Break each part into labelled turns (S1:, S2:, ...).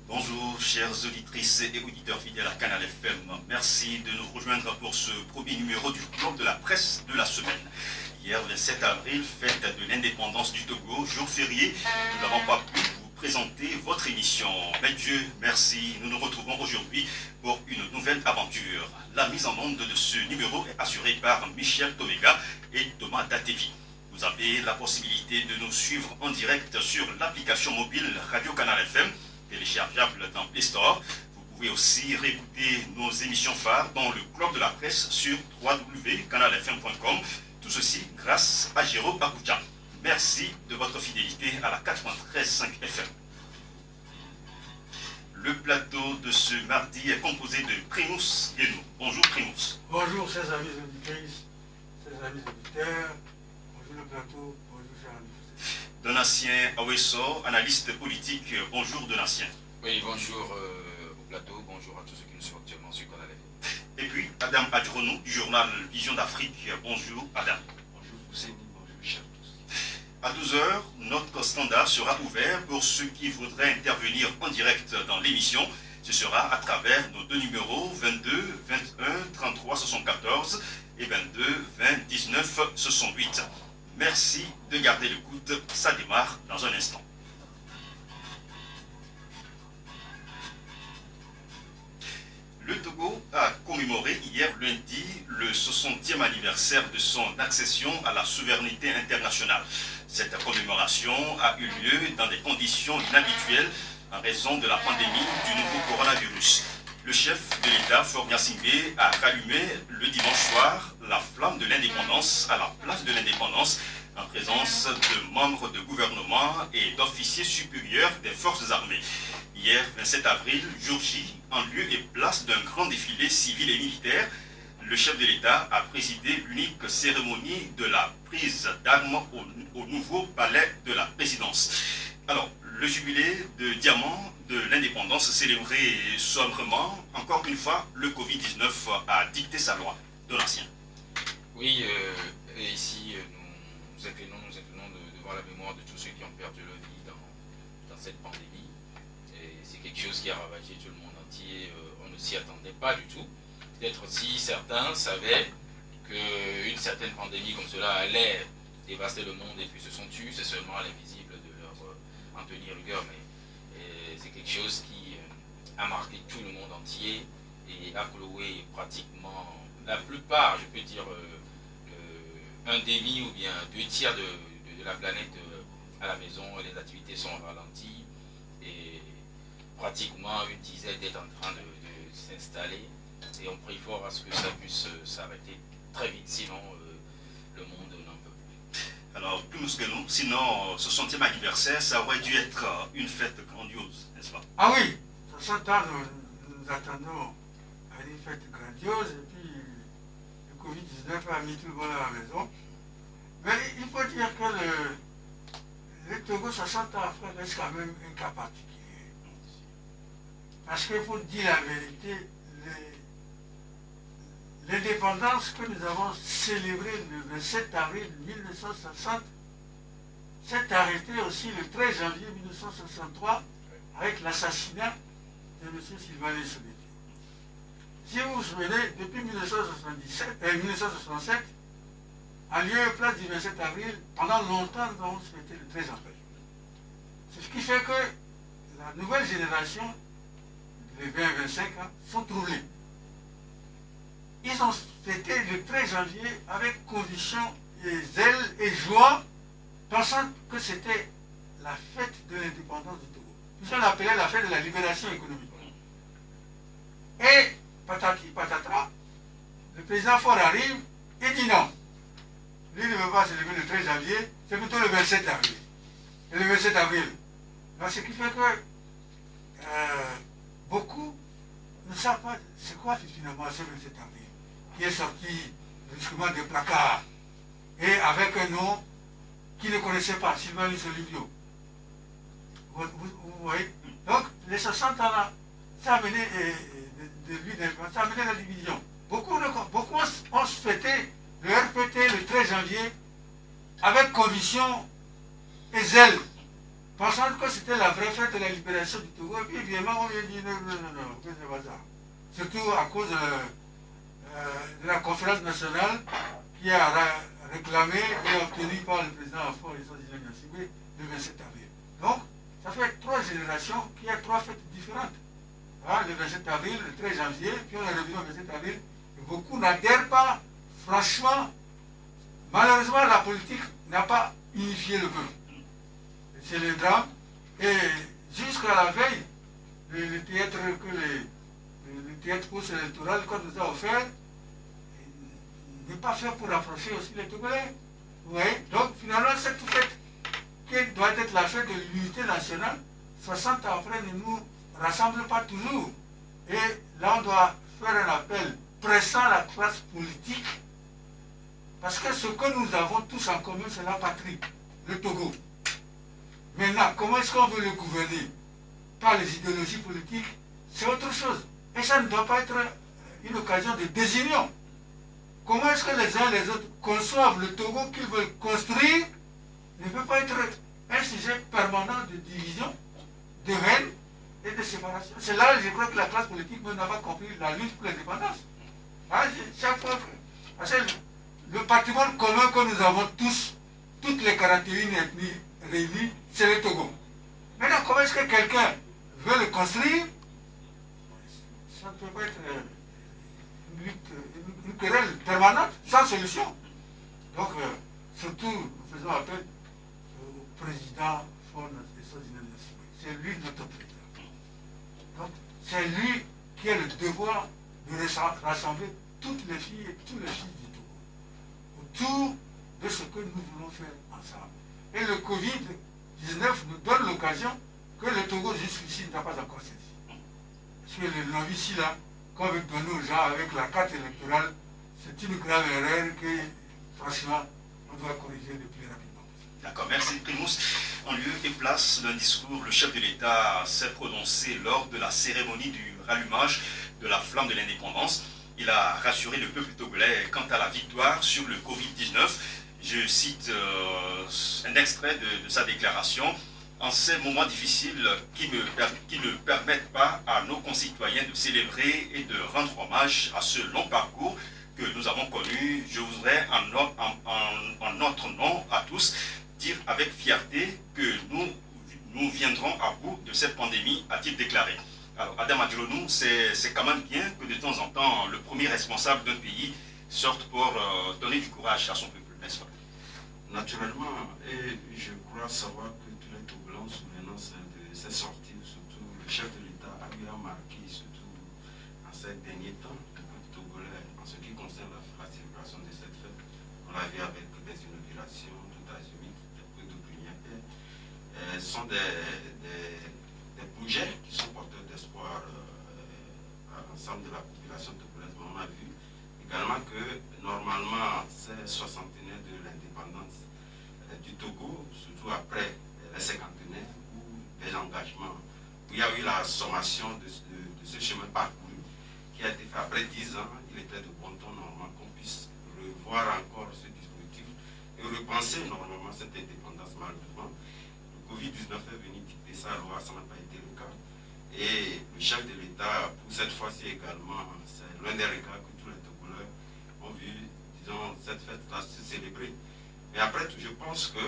S1: Bonjour, chères auditrices et auditeurs fidèles à Canal FM. Merci de nous rejoindre pour ce premier numéro du Club de la presse de la semaine. Hier, le 7 avril, fête de l'indépendance du Togo, jour férié, nous n'avons pas pu vous présenter votre émission. Mais Dieu merci, nous nous retrouvons aujourd'hui pour une nouvelle aventure. La mise en onde de ce numéro est assurée par Michel Tomega et Thomas Datevi. Vous avez la possibilité de nous suivre en direct sur l'application mobile Radio Canal FM, téléchargeable dans Play Store. Vous pouvez aussi réécouter nos émissions phares dans le Club de la presse sur www.canalfm.com. Tout ceci grâce à Jérôme Bakoutia. Merci de votre fidélité à la 93.5 FM. Le plateau de ce mardi est composé de Primus Guénou. Bonjour Primus.
S2: Bonjour chers amis auditrices, chers amis auditeurs. Bonjour le plateau, bonjour chers amis.
S1: Donatien Awesso, analyste politique. Bonjour Donatien.
S3: Oui, bonjour au plateau, bonjour à tous ceux qui nous suivent actuellement sur Canal FM.
S1: Et puis Adam Adjournou du journal Vision d'Afrique. Bonjour Adam.
S4: Bonjour Hussein, bonjour chers tous.
S1: À 12h, notre standard sera ouvert pour ceux qui voudraient intervenir en direct dans l'émission. Ce sera à travers nos deux numéros 22 21 33 74 et 22 20 19 68. Merci de garder l'écoute, ça démarre dans un instant. Le Togo a commémoré hier lundi le 60e anniversaire de son accession à la souveraineté internationale. Cette commémoration a eu lieu dans des conditions inhabituelles en raison de la pandémie du nouveau coronavirus. Le chef de l'État, Faure Gnassingbé, a rallumé le dimanche soir la flamme de l'indépendance à la place de l'indépendance en présence de membres de gouvernement et d'officiers supérieurs des forces armées. Hier, 27 avril, jour J, en lieu et place d'un grand défilé civil et militaire, le chef de l'État a présidé l'unique cérémonie de la prise d'armes au nouveau palais de la présidence. Alors, le jubilé de diamant de l'indépendance célébré sombrement, encore une fois, le Covid-19 a dicté sa loi. Donatien.
S3: Oui, et ici, nous inclinons devant la mémoire de tous ceux qui ont perdu leur vie dans cette pandémie. Et c'est quelque chose qui a ravagé tout le monde entier. On ne s'y attendait pas du tout. Peut-être si certains savaient qu'une certaine pandémie comme cela allait dévaster le monde et puis se sont tus, c'est seulement à l'invisible de leur en tenir rigueur. Mais c'est quelque chose qui a marqué tout le monde entier et a cloué pratiquement la plupart, je peux dire, un demi ou bien 2/3 de la planète à la maison. Les activités sont ralenties et pratiquement une dizaine est en train de s'installer. Et on prie fort à ce que ça puisse s'arrêter très vite, sinon le monde n'en peut plus.
S1: Alors, plus que nous, sinon, ce 60e anniversaire, ça aurait dû être une fête grandiose, n'est-ce pas?
S2: Ah oui, 60 ans, nous attendons à une fête grandiose et puis le Covid-19 a mis tout le monde à la maison. Mais il faut dire que le Togo, 60 ans après, reste quand même un cas particulier. Parce qu'il faut dire la vérité, l'indépendance que nous avons célébrée le 27 avril 1960 s'est arrêtée aussi le 13 janvier 1963 avec l'assassinat de M. Sylvain Sobeté. Si vous vous souvenez, depuis 1967, en lieu et place du 27 avril, pendant longtemps, nous avons souhaité le 13 avril. C'est ce qui fait que la nouvelle génération, les 20-25 ans, sont troublés. Ils ont fêté le 13 janvier avec conviction et zèle et joie, pensant que c'était la fête de l'indépendance du Togo. Puis on l'appelait la fête de la libération économique. Et patati patata, le président Faure arrive et dit non. Lui ne veut pas célébrer le 13 janvier, c'est plutôt le 27 avril. Et le 27 avril. Donc, ce qui fait que beaucoup ne savent pas c'est quoi finalement ce 27 avril, qui est sorti brusquement des placards et avec un nom qu'ils ne connaissaient pas, Sylvain Solibio. Vous voyez? Donc, les 60 ans là, ça a amené ça a amené la division. Beaucoup ont fêté le RPT le 13 janvier avec conviction et zèle. pensant que c'était la vraie fête de la libération du Togo, et puis évidemment on lui a dit non, que c'est pas ça. Surtout à cause de la conférence nationale qui a réclamé et obtenu par le président Afro et son le 27 avril. Donc, ça fait 3 générations qu'il y a 3 fêtes différentes. Hein, le 27 avril, le 13 janvier, puis on est revenu au 27 avril. Et beaucoup n'adhèrent pas. Franchement, malheureusement, la politique n'a pas unifié le peuple. C'est le drame. Et jusqu'à la veille, le théâtre le théâtre post-électoral qu'on nous a offert n'est pas fait pour rapprocher aussi les Togolais. Vous voyez? Donc finalement, cette fête qui doit être la fête de l'unité nationale, 60 ans après, ne nous rassemble pas toujours. Et là, on doit faire un appel pressant à la classe politique, parce que ce que nous avons tous en commun, c'est la patrie, le Togo. Maintenant, comment est-ce qu'on veut le gouverner? Par les idéologies politiques, c'est autre chose. Et ça ne doit pas être une occasion de désunion. Comment est-ce que les uns et les autres conçoivent le Togo qu'ils veulent construire ne peut pas être un sujet permanent de division, de haine et de séparation. C'est là, je crois, que la classe politique n'a pas compris la lutte pour l'indépendance. Hein, chaque fois que... Parce que le patrimoine commun que nous avons tous, toutes les 41 ethnies réunies, c'est le Togo. Maintenant, comment est-ce que quelqu'un veut le construire? Ça ne peut pas être une lutte, une querelle permanente, sans solution. Donc, surtout, nous faisons appel au président Fon et Sodina. C'est lui notre président. Donc, c'est lui qui a le devoir de rassembler toutes les filles et tous les fils du Togo autour de ce que nous voulons faire ensemble. Et le Covid-19 nous donne l'occasion que le Togo jusqu'ici n'a pas encore saisi. Parce que le non ici là, qu'on veut donner aux gens avec la carte électorale, c'est une grave erreur que, franchement, on doit corriger le plus rapidement.
S1: D'accord, merci Primus. En lieu et place d'un discours, le chef de l'État s'est prononcé lors de la cérémonie du rallumage de la flamme de l'indépendance. Il a rassuré le peuple togolais quant à la victoire sur le Covid-19. Je cite un extrait de sa déclaration. En ces moments difficiles qui ne permettent pas à nos concitoyens de célébrer et de rendre hommage à ce long parcours que nous avons connu, je voudrais en notre nom à tous dire avec fierté que nous viendrons à bout de cette pandémie, a-t-il déclaré. Alors, Adam Adjoulonou, c'est quand même bien que de temps en temps, le premier responsable d'un pays sorte pour donner du courage à son peuple, n'est-ce pas?
S4: Naturellement, et je crois savoir que tous les Togolais ont souvenance de cette sortie, surtout le chef de l'État a bien marqué, surtout en ces derniers temps, le peuple togolais, en ce qui concerne la célébration de cette fête. On l'a vu avec des inaugurations, tout azimut, des peu d'opinion. Ce sont des projets qui sont porteurs d'espoir à l'ensemble de la population togolaise. On a vu également que normalement, ces soixantenaires de l'indépendance du Togo, surtout après les cinquantenaires, où des engagements, où il y a eu la sommation de ce chemin parcouru qui a été fait après 10 ans, il était de bon ton normalement qu'on puisse revoir encore ce dispositif et repenser normalement cette indépendance. Malheureusement, le Covid-19 est venu dicter sa loi, ça n'a pas été le cas. Et le chef de l'État, pour cette fois-ci également, c'est l'un des regards que tous les Togolais ont vu, disons, cette fête-là se célébrer. Mais après tout, je pense que,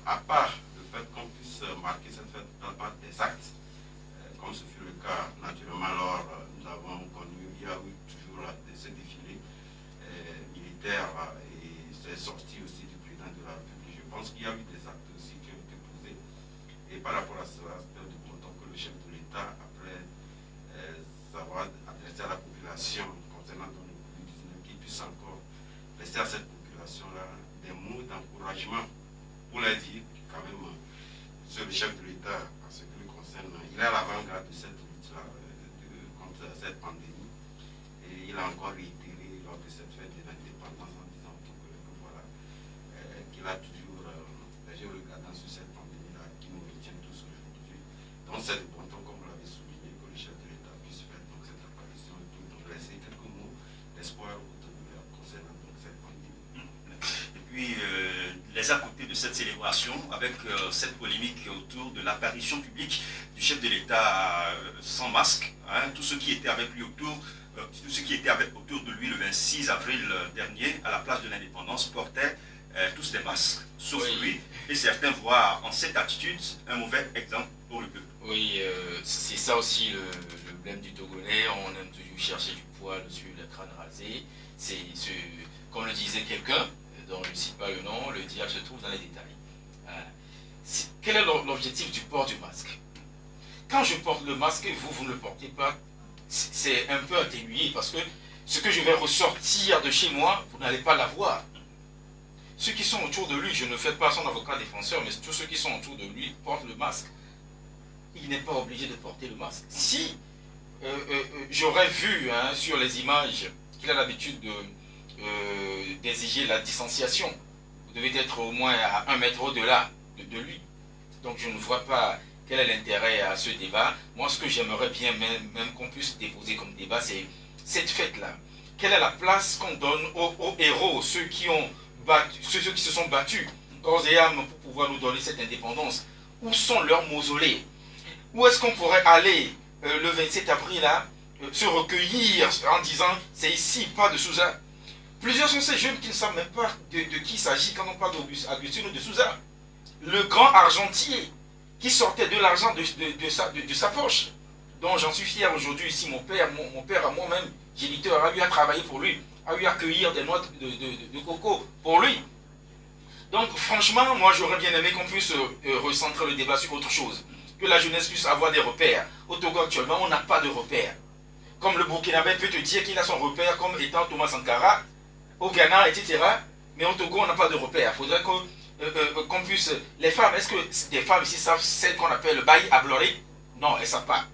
S4: à part le fait qu'on puisse marquer cette fête par des actes, comme ce fut le cas, naturellement, alors nous avons connu, il y a eu toujours ce défilé militaire et c'est sorti aussi du président de la République. Je pense qu'il y a eu des actes aussi qui ont été posés. Et par rapport à cela, c'est de bon temps que le chef de l'État, après savoir adresser à la population concernant le Covid-19, qu'il puisse encore laisser à cette population-là des mots d'encouragement pour leur dire quand même, monsieur le chef de l'État, en ce qui le concerne, il est à l'avant-garde de cette lutte-là contre cette pandémie. Et il a encore réitéré lors de cette fête de l'indépendance en disant que voilà, qu'il a toujours les yeux regardant sur cette pandémie-là qui nous retient tous aujourd'hui. Donc c'est de bon temps, comme vous l'avez souligné, que le chef de l'État puisse faire donc, cette apparition et tout, donc laisser quelques mots d'espoir au Togolais concernant donc, cette pandémie.
S1: Et puis, les à côté de cette célébration avec cette polémique autour de l'apparition publique du chef de l'État sans masque. Hein, tous ceux qui étaient avec lui autour, tous ceux qui étaient autour de lui le 26 avril dernier à la place de l'Indépendance portaient tous des masques, sauf lui. Et certains voient en cette attitude un mauvais exemple pour le peuple.
S3: Oui, c'est ça aussi le problème du Togolais. On aime toujours chercher du poil sur le crâne rasé. C'est comme le disait quelqu'un, dont je ne cite pas le nom, le diable se trouve dans les détails. Quel est l'objectif du port du masque? Quand je porte le masque et vous ne le portez pas, c'est un peu atténué parce que ce que je vais ressortir de chez moi, vous n'allez pas l'avoir. Ceux qui sont autour de lui, je ne fais pas son avocat défenseur, mais tous ceux qui sont autour de lui portent le masque. Il n'est pas obligé de porter le masque. Si j'aurais vu sur les images qu'il a l'habitude d'exiger la distanciation, vous devez être au moins à 1 mètre au-delà de lui. Donc je ne vois pas quel est l'intérêt à ce débat. Moi, ce que j'aimerais bien même qu'on puisse déposer comme débat, c'est cette fête-là. Quelle est la place qu'on donne aux héros, ceux qui se sont battus corps et âme pour pouvoir nous donner cette indépendance? Où sont leurs mausolées? Où est-ce qu'on pourrait aller le 27 avril là, se recueillir en disant c'est ici, pas de Souza? Plusieurs sont ces jeunes qui ne savent même pas de qui il s'agit quand on parle d'Augustin de Souza. Le grand argentier qui sortait de l'argent de sa poche, dont j'en suis fier aujourd'hui ici. Mon père à moi-même, géniteur, a eu à travailler pour lui, a eu à cueillir des noix de coco pour lui. Donc franchement, moi j'aurais bien aimé qu'on puisse recentrer le débat sur autre chose, que la jeunesse puisse avoir des repères. Au Togo actuellement, on n'a pas de repères. Comme le Burkinabé peut te dire qu'il a son repère comme étant Thomas Sankara, au Ghana, etc. Mais au Togo, on n'a pas de repères. Il faudrait qu'on puisse... Les femmes, est-ce que des femmes ici savent celle qu'on appelle le bail à Bloré? Non, elles ne savent pas.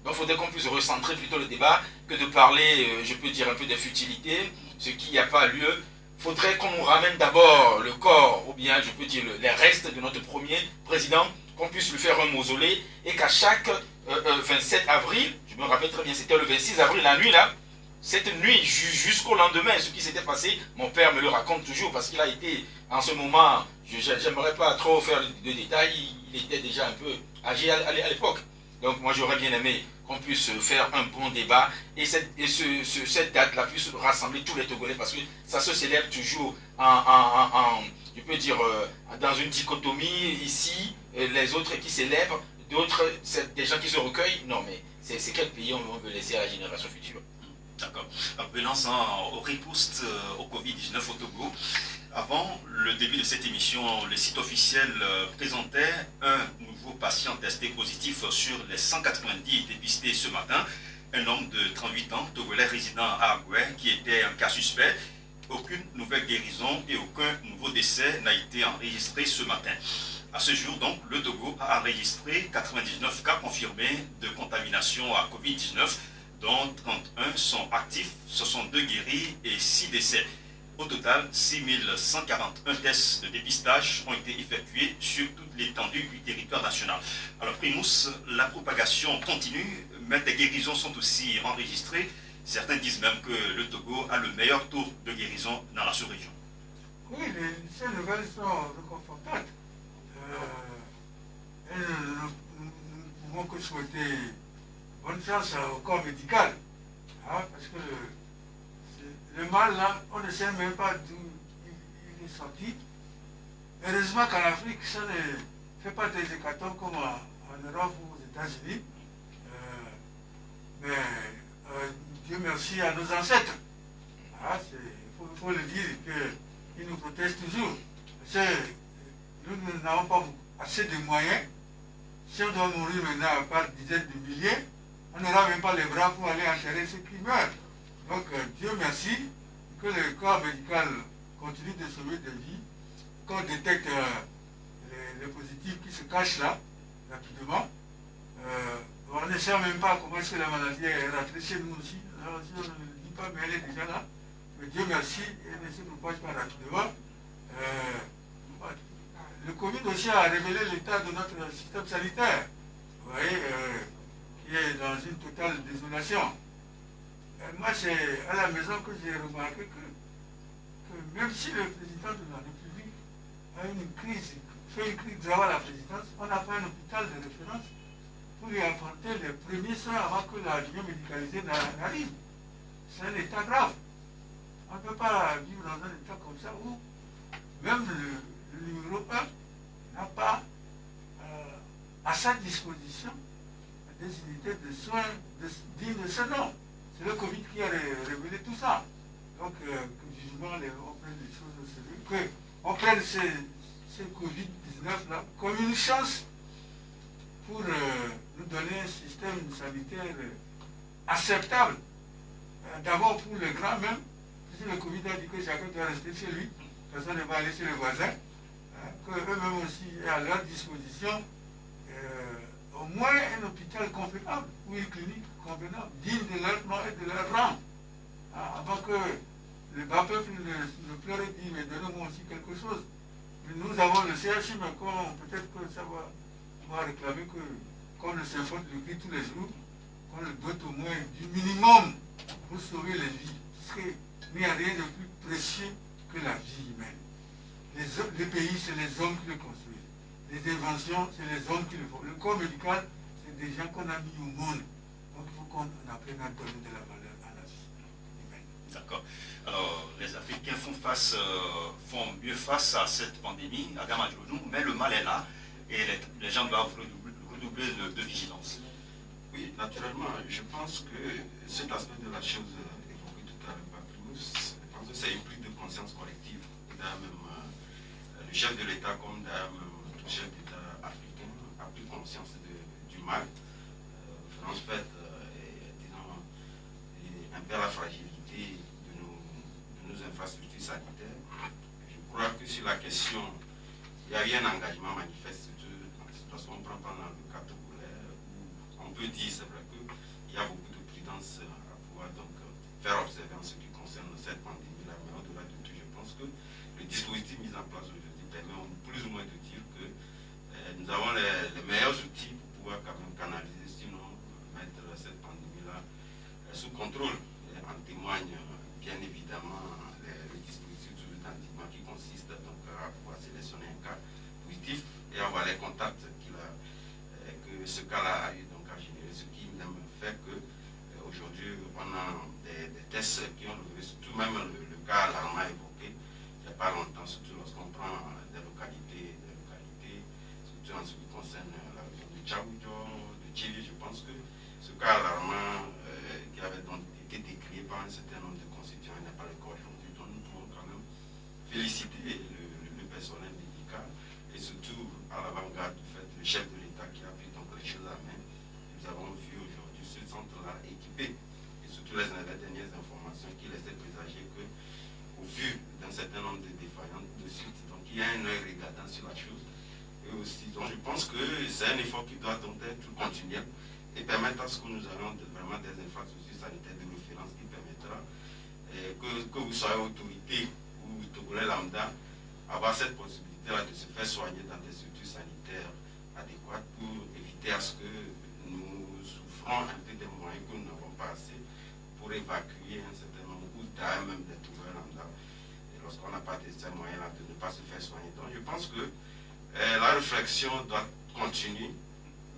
S3: Donc il faudrait qu'on puisse recentrer plutôt le débat que de parler, je peux dire un peu des futilités, ce qui n'a pas lieu. Il faudrait qu'on nous ramène d'abord le corps, ou bien je peux dire les restes de notre premier président, qu'on puisse lui faire un mausolée, et qu'à chaque 27 avril, je me rappelle très bien, c'était le 26 avril, la nuit là, cette nuit jusqu'au lendemain, ce qui s'était passé, mon père me le raconte toujours, parce qu'il a été, en ce moment, j'aimerais pas trop faire de détails, il était déjà un peu âgé à l'époque. Donc moi j'aurais bien aimé qu'on puisse faire un bon débat et cette date-là puisse rassembler tous les Togolais parce que ça se célèbre toujours je peux dire, dans une dichotomie ici, les autres qui célèbrent, d'autres, c'est des gens qui se recueillent. Non mais c'est quel pays on veut laisser à la génération future?
S1: D'accord. Revenons au riposte au Covid-19 au Togo. Avant le début de cette émission, le site officiel présentait un nouveau patient testé positif sur les 190 dépistés ce matin. Un homme de 38 ans, togolais résident à Agoué, qui était un cas suspect. Aucune nouvelle guérison et aucun nouveau décès n'a été enregistré ce matin. À ce jour, donc, le Togo a enregistré 99 cas confirmés de contamination à Covid-19, dont 31 sont actifs, 62 guéris et 6 décès. Au total, 6141 tests de dépistage ont été effectués sur toute l'étendue du territoire national. Alors, Primus, la propagation continue, mais des guérisons sont aussi enregistrées. Certains disent même que le Togo a le meilleur taux de guérison dans la sous-région.
S2: Oui, ces nouvelles sont réconfortantes. Nous ne pouvons que souhaiter bonne chance au corps médical. Parce que le mal, là, on ne sait même pas d'où il est sorti. Heureusement qu'en Afrique, ça ne fait pas des hécatombes comme en Europe ou aux États-Unis. Mais Dieu merci à nos ancêtres. Il faut le dire qu'ils nous protègent toujours. Parce que nous n'avons pas assez de moyens. Si on doit mourir maintenant par dizaines de milliers, on n'aura même pas les bras pour aller enterrer ceux qui meurent. Donc Dieu merci que le corps médical continue de sauver des vies, qu'on détecte les positifs qui se cachent là, rapidement. On ne sait même pas comment est-ce que la maladie est rentrée chez nous aussi. Alors, si on ne le dit pas, mais elle est déjà là. Mais Dieu merci, elle ne se propage pas rapidement. Le Covid aussi a révélé l'état de notre système sanitaire, vous voyez, qui est dans une totale désolation. Moi, c'est à la maison que j'ai remarqué que même si le président de la République fait une crise grave à la présidence, on a fait un hôpital de référence pour lui apporter les premiers soins avant que la ligne médicalisée n'arrive. C'est un état grave. On ne peut pas vivre dans un état comme ça où même le numéro 1 n'a pas à sa disposition des unités de soins dignes de ce nom. C'est le Covid qui a révélé tout ça. Donc, que vivement, on prenne les choses au sérieux, qu'on prenne ce Covid-19 là comme une chance pour nous donner un système sanitaire acceptable. D'abord pour les grands même, si le Covid a dit que chacun doit rester chez lui, personne ne va aller chez les voisins, qu'eux-mêmes aussi aient à leur disposition au moins un hôpital convenable ou une clinique convenable, digne de leur nom et de leur rang, avant que le bas peuple ne pleure et dit mais donnez-moi aussi quelque chose. Mais nous avons le CHU, mais peut-être que ça va réclamer qu'on le s'informe de lui tous les jours, qu'on le dote au moins du minimum pour sauver les vies. Parce qu'il n'y a rien de plus précieux que la vie humaine. Les pays, c'est les hommes qui le construisent. Les inventions, c'est les hommes qui le font. Le corps médical, c'est des gens qu'on a mis au monde. Donc il faut qu'on apprenne à donner de la valeur à la vie humaine.
S1: D'accord. Alors, les Africains font mieux face à cette pandémie, à Gamadjoujou, mais le mal est là et les gens doivent redoubler de vigilance.
S4: Oui, naturellement, je pense que cet aspect de la chose évoqué tout à l'heure par Cruz, je pense que c'est une prise de conscience collective. D'ailleurs, même le chef de l'État, comme d'ailleurs même le chef d'État africain, a pris conscience du mal. France fait, disons, un peu la fragilité de nos infrastructures sanitaires. Je crois que sur la question, il n'y a eu un engagement manifeste, lorsqu'on prend par exemple le cas togolais, où on peut dire, c'est vrai qu'il y a beaucoup de prudence à pouvoir donc faire observer en ce qui concerne cette pandémie-là, mais au-delà de tout, je pense que le dispositif mis en place aujourd'hui permet plus ou moins de dire que nous avons les meilleurs outils pour pouvoir quand même canaliser, sinon mettre cette pandémie-là sous contrôle. Et en témoigne bien évidemment le dispositif d'endiguement qui consiste donc à pouvoir sélectionner un cas positif et avoir les contacts que ce cas-là a eu donc à générer, ce qui même fait que aujourd'hui on a des tests qui ont levé, surtout même le cas alarmant évoqué il n'y a pas longtemps, surtout lorsqu'on prend des localités, surtout en ce qui concerne la région de Tchaoudjo, de Tchili. Je pense que ce cas alarmant qui avait donc été décrié par un certain nombre de constituants n'est pas le cas aujourd'hui, donc nous pouvons quand même féliciter le personnel médical et surtout à l'avant-garde du fait le chef de l'État qui a pris donc les choses à main. Nous avons vu aujourd'hui ce centre-là équipé et surtout les dernières informations qui laissaient présager que au vu d'un certain nombre de défaillances de suite, donc il y a un œil regardant sur la chose. Et aussi, donc je pense que c'est un effort qui doit donc être continuel et permettre à ce que nous ayons vraiment des infrastructures sanitaires de référence qui permettra que vous soyez autorité ou Togolais lambda, avoir cette possibilité-là de se faire soigner dans des structures sanitaires adéquates pour éviter à ce que nous souffrons un peu des moyens que nous n'avons pas assez pour évacuer un certain nombre ou d'ailleurs même des Togolais lambda. Et lorsqu'on n'a pas de ces moyens-là de ne pas se faire soigner. Donc je pense que la réflexion doit continuer,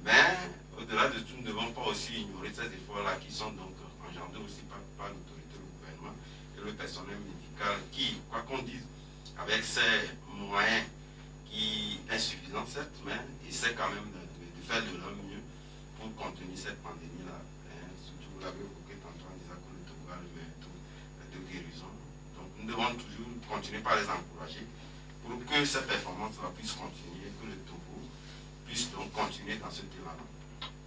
S4: mais au-delà de tout, nous ne devons pas aussi ignorer ces efforts-là qui sont donc engendrés aussi par l'autorité, le gouvernement et le personnel médical qui, quoi qu'on dise, avec ces moyens qui sont insuffisants certes, mais essaient quand même de faire de leur mieux pour contenir cette pandémie-là. Surtout, vous l'avez évoqué tantôt en disant que le Togo a le meilleur taux de guérison. Donc nous devons toujours continuer par les encourager pour que cette performance-là puisse continuer, que le Togo puisse donc continuer dans ce terrain-là.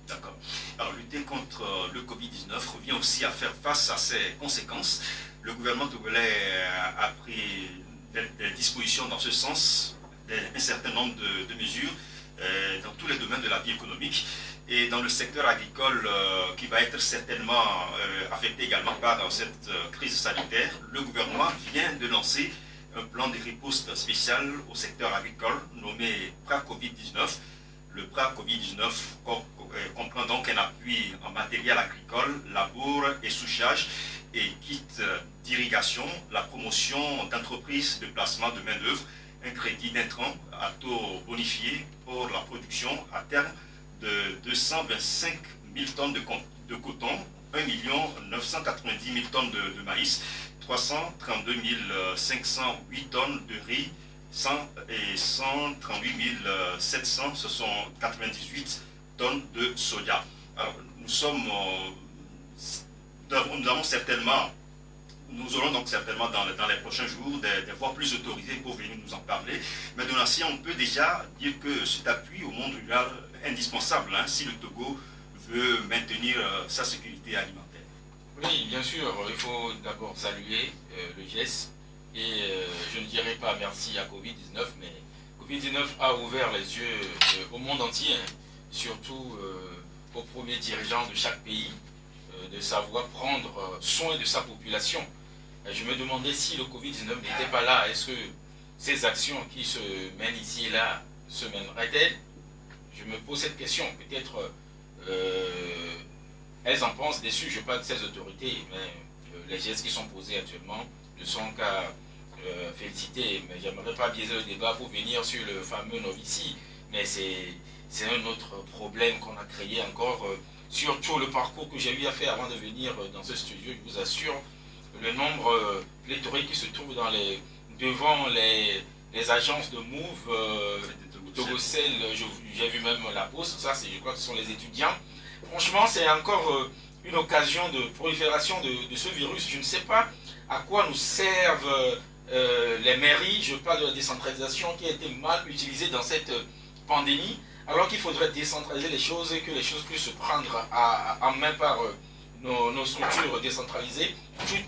S1: D'accord. Alors, lutter contre le Covid-19 revient aussi à faire face à ses conséquences. Le gouvernement togolais a pris des dispositions dans ce sens, un certain nombre de mesures dans tous les domaines de la vie économique et dans le secteur agricole qui va être certainement affecté également par cette crise sanitaire. Le gouvernement vient de lancer un plan de riposte spécial au secteur agricole nommé PRA Covid-19. Le PRA Covid-19 comprend donc un appui en matériel agricole, labour et souchage et kit d'irrigation, la promotion d'entreprises de placement de main-d'œuvre un crédit d'intrants à taux bonifié pour la production à terme de 225 000 tonnes de coton, 1 990 000 tonnes de maïs, 332 508 tonnes de riz, 138 798 tonnes de soja. Alors, nous aurons donc certainement dans les prochains jours des voix plus autorisées pour venir nous en parler. Mais Donatien, on peut déjà dire que cet appui au monde rural est indispensable si le Togo veut maintenir sa sécurité alimentaire.
S3: Oui, bien sûr, il faut d'abord saluer le geste et je ne dirais pas merci à Covid-19, mais Covid-19 a ouvert les yeux au monde entier, surtout aux premiers dirigeants de chaque pays, de savoir prendre soin de sa population. Je me demandais si le Covid-19 n'était pas là, est-ce que ces actions qui se mènent ici et là se mèneraient-elles? Je me pose cette question, peut-être elles en pensent déçues, je parle de ces autorités, mais les gestes qui sont posés actuellement ne sont qu'à féliciter, mais j'aimerais pas biaiser le débat pour venir sur le fameux Novici, mais c'est un autre problème qu'on a créé encore, surtout le parcours que j'ai eu à faire avant de venir dans ce studio, je vous assure, le nombre pléthorique qui se trouve devant les agences de Move, Togocel, j'ai vu même la Poste, ça je crois que ce sont les étudiants. Franchement, c'est encore une occasion de prolifération de ce virus. Je ne sais pas à quoi nous servent les mairies, je parle de la décentralisation qui a été mal utilisée dans cette pandémie, alors qu'il faudrait décentraliser les choses et que les choses puissent se prendre en main par nos structures décentralisées.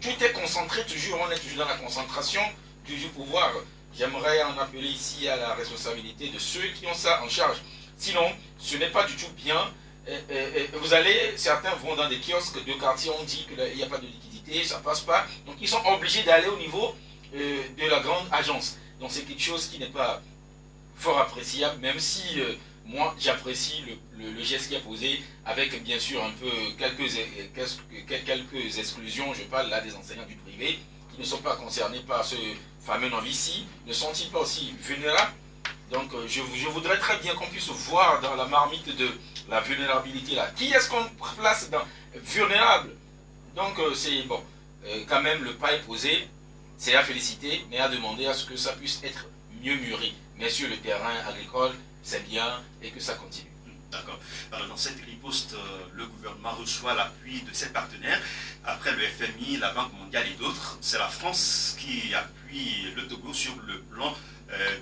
S3: Tout est concentré, on est toujours dans la concentration du pouvoir. J'aimerais en appeler ici à la responsabilité de ceux qui ont ça en charge. Sinon, ce n'est pas du tout bien. Certains vont dans des kiosques de quartier, on dit qu'il n'y a pas de liquidité, ça ne passe pas. Donc ils sont obligés d'aller au niveau de la grande agence. Donc c'est quelque chose qui n'est pas fort appréciable, même si moi j'apprécie le geste qui est posé, avec bien sûr un peu quelques exclusions. Je parle là des enseignants du privé qui ne sont pas concernés par ce fameux Novici. Ne sont-ils pas aussi vulnérables? Donc je voudrais très bien qu'on puisse voir dans la marmite de la vulnérabilité là. Qui est-ce qu'on place dans vulnérable? Donc c'est bon, quand même le pas est posé, c'est à féliciter, mais à demander à ce que ça puisse être mieux mûri. Mais sur le terrain agricole, c'est bien et que ça continue.
S1: D'accord. Alors dans cette riposte, le gouvernement reçoit l'appui de ses partenaires. Après le FMI, la Banque mondiale et d'autres, c'est la France qui appuie le Togo sur le plan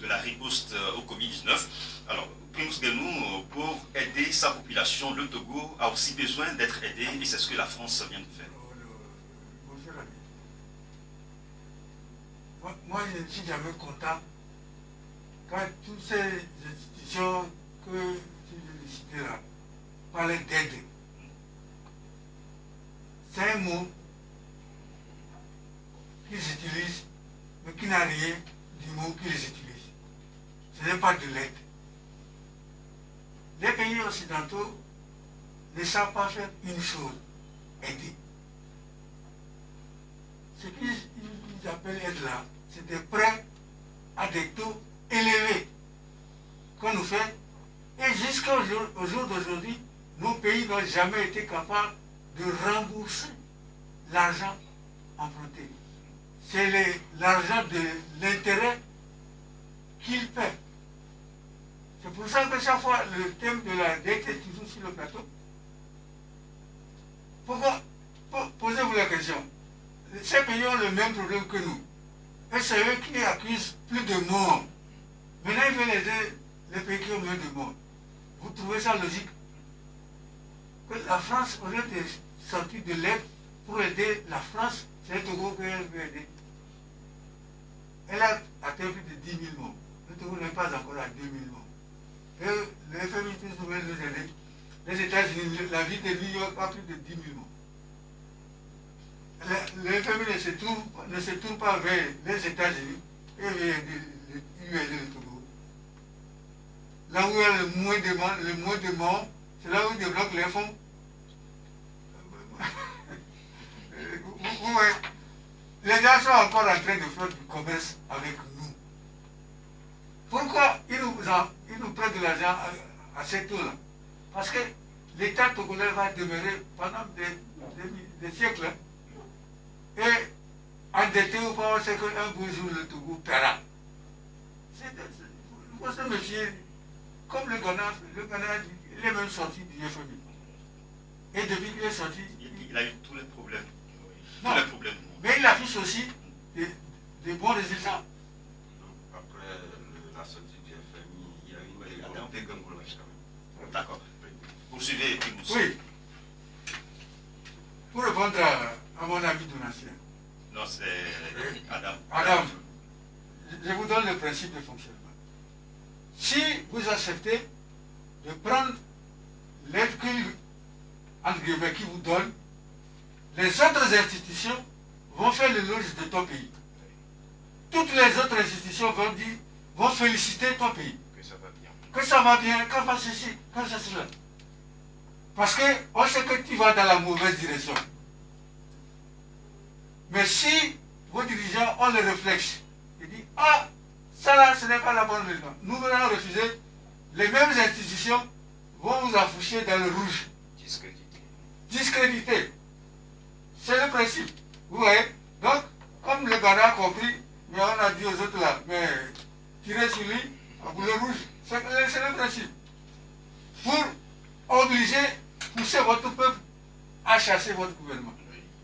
S1: de la riposte au Covid-19. Alors, Primus Genou, pour aider sa population, le Togo a aussi besoin d'être aidé et c'est ce que la France vient de faire.
S2: Bonjour ami. Moi, je ne suis jamais content quand toutes ces institutions que tu viens de citer là parlaient d'aide. C'est un mot qu'ils utilisent, mais qui n'a rien du mot qu'ils utilisent. Ce n'est pas de l'aide. Les pays occidentaux ne savent pas faire une chose, aider. Ce qu'ils appellent aide là, c'est des prêts à des taux élevés qu'on nous fait. Et jusqu'au jour d'aujourd'hui, nos pays n'ont jamais été capables de rembourser l'argent emprunté. C'est l'argent de l'intérêt qu'ils paient. C'est pour ça que chaque fois le thème de la dette est toujours sur le plateau. Pourquoi? Posez-vous la question. Ces pays ont le même problème que nous. Et c'est eux qui accusent plus de morts. Maintenant, ils veulent aider les pays qui ont moins de morts. Vous trouvez ça logique? Que la France, au lieu de sortir de l'aide pour aider la France, c'est le Togo qu'elle veut aider. Elle a atteint plus de 10 000 morts. Le Togo n'est pas encore à 2 000 morts. Et le FMI veut nous aider. Les États-Unis, la ville de New York a plus de 10 000 morts. Le FMI ne se tourne pas vers les États-Unis et vers le Togo. Là où il y a le moins de morts, c'est là où ils débloquent les fonds. Les gens sont encore en train de faire du commerce avec nous. Pourquoi ils nous prêtent de l'argent à ces taux-là? Parce que l'État togolais va demeurer pendant des siècles et endetté ou pas, c'est qu'un beau jour le Togo paiera. Il faut se méfier. Comme le Ghana, il est même sorti du FMI. Et depuis qu'il est sorti,
S1: il a eu tous les problèmes.
S2: Non,
S1: tous les problèmes.
S2: mais il affiche aussi des bons résultats.
S4: Après la sortie du FMI, il y a eu un dégangolage quand même.
S1: D'accord. Poursuivez, Pimous.
S2: Oui. Pour répondre à mon ami Donatien.
S1: Non, c'est Adam.
S2: Adam, je vous donne le principe de fonctionnement. Si vous acceptez de prendre l'aide qui vous donne, les autres institutions vont faire l'éloge de ton pays. Toutes les autres institutions vont féliciter ton pays.
S3: Que ça va bien.
S2: Que ça va bien, qu'on va ceci, qu'on va cela. Parce qu'on sait que tu vas dans la mauvaise direction. Mais si vos dirigeants ont le réflexe, ils disent, ah, ça là, ce n'est pas la bonne raison. Nous allons refuser, les mêmes institutions vont vous affoucher dans le rouge.
S3: Discrédité.
S2: Discrédité. C'est le principe. Vous voyez? Donc, comme le Ghana a compris, mais on a dit aux autres là, mais tirez sur lui, à boulet rouge. C'est le principe. Pour obliger, pousser votre peuple à chasser votre gouvernement.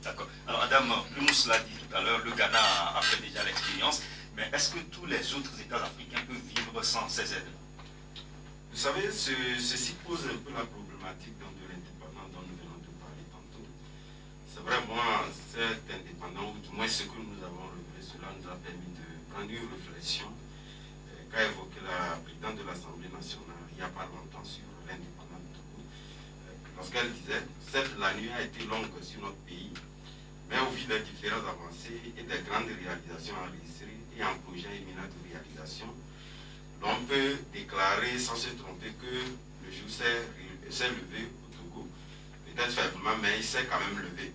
S1: D'accord. Alors, Adam, Pimous l'a dit tout à l'heure, le Ghana a fait déjà l'expérience, mais est-ce que tous les autres États africains peuvent vivre sans ces aides?
S4: Vous savez, ceci pose un peu la problématique de l'indépendance dont nous venons de parler tantôt. C'est vrai, moi, cet indépendant, ou du moins ce que nous avons relevé, cela nous a permis de prendre une réflexion qu'a évoqué la présidente de l'Assemblée nationale il n'y a pas longtemps sur l'indépendance du Togo. Lorsqu'elle disait, certes, la nuit a été longue sur notre pays, mais au vu des différentes avancées et des grandes réalisations enregistrées et en projet imminent de réalisation, l'on peut déclarer sans se tromper que le jour s'est levé au Togo, peut-être faiblement, mais il s'est quand même levé.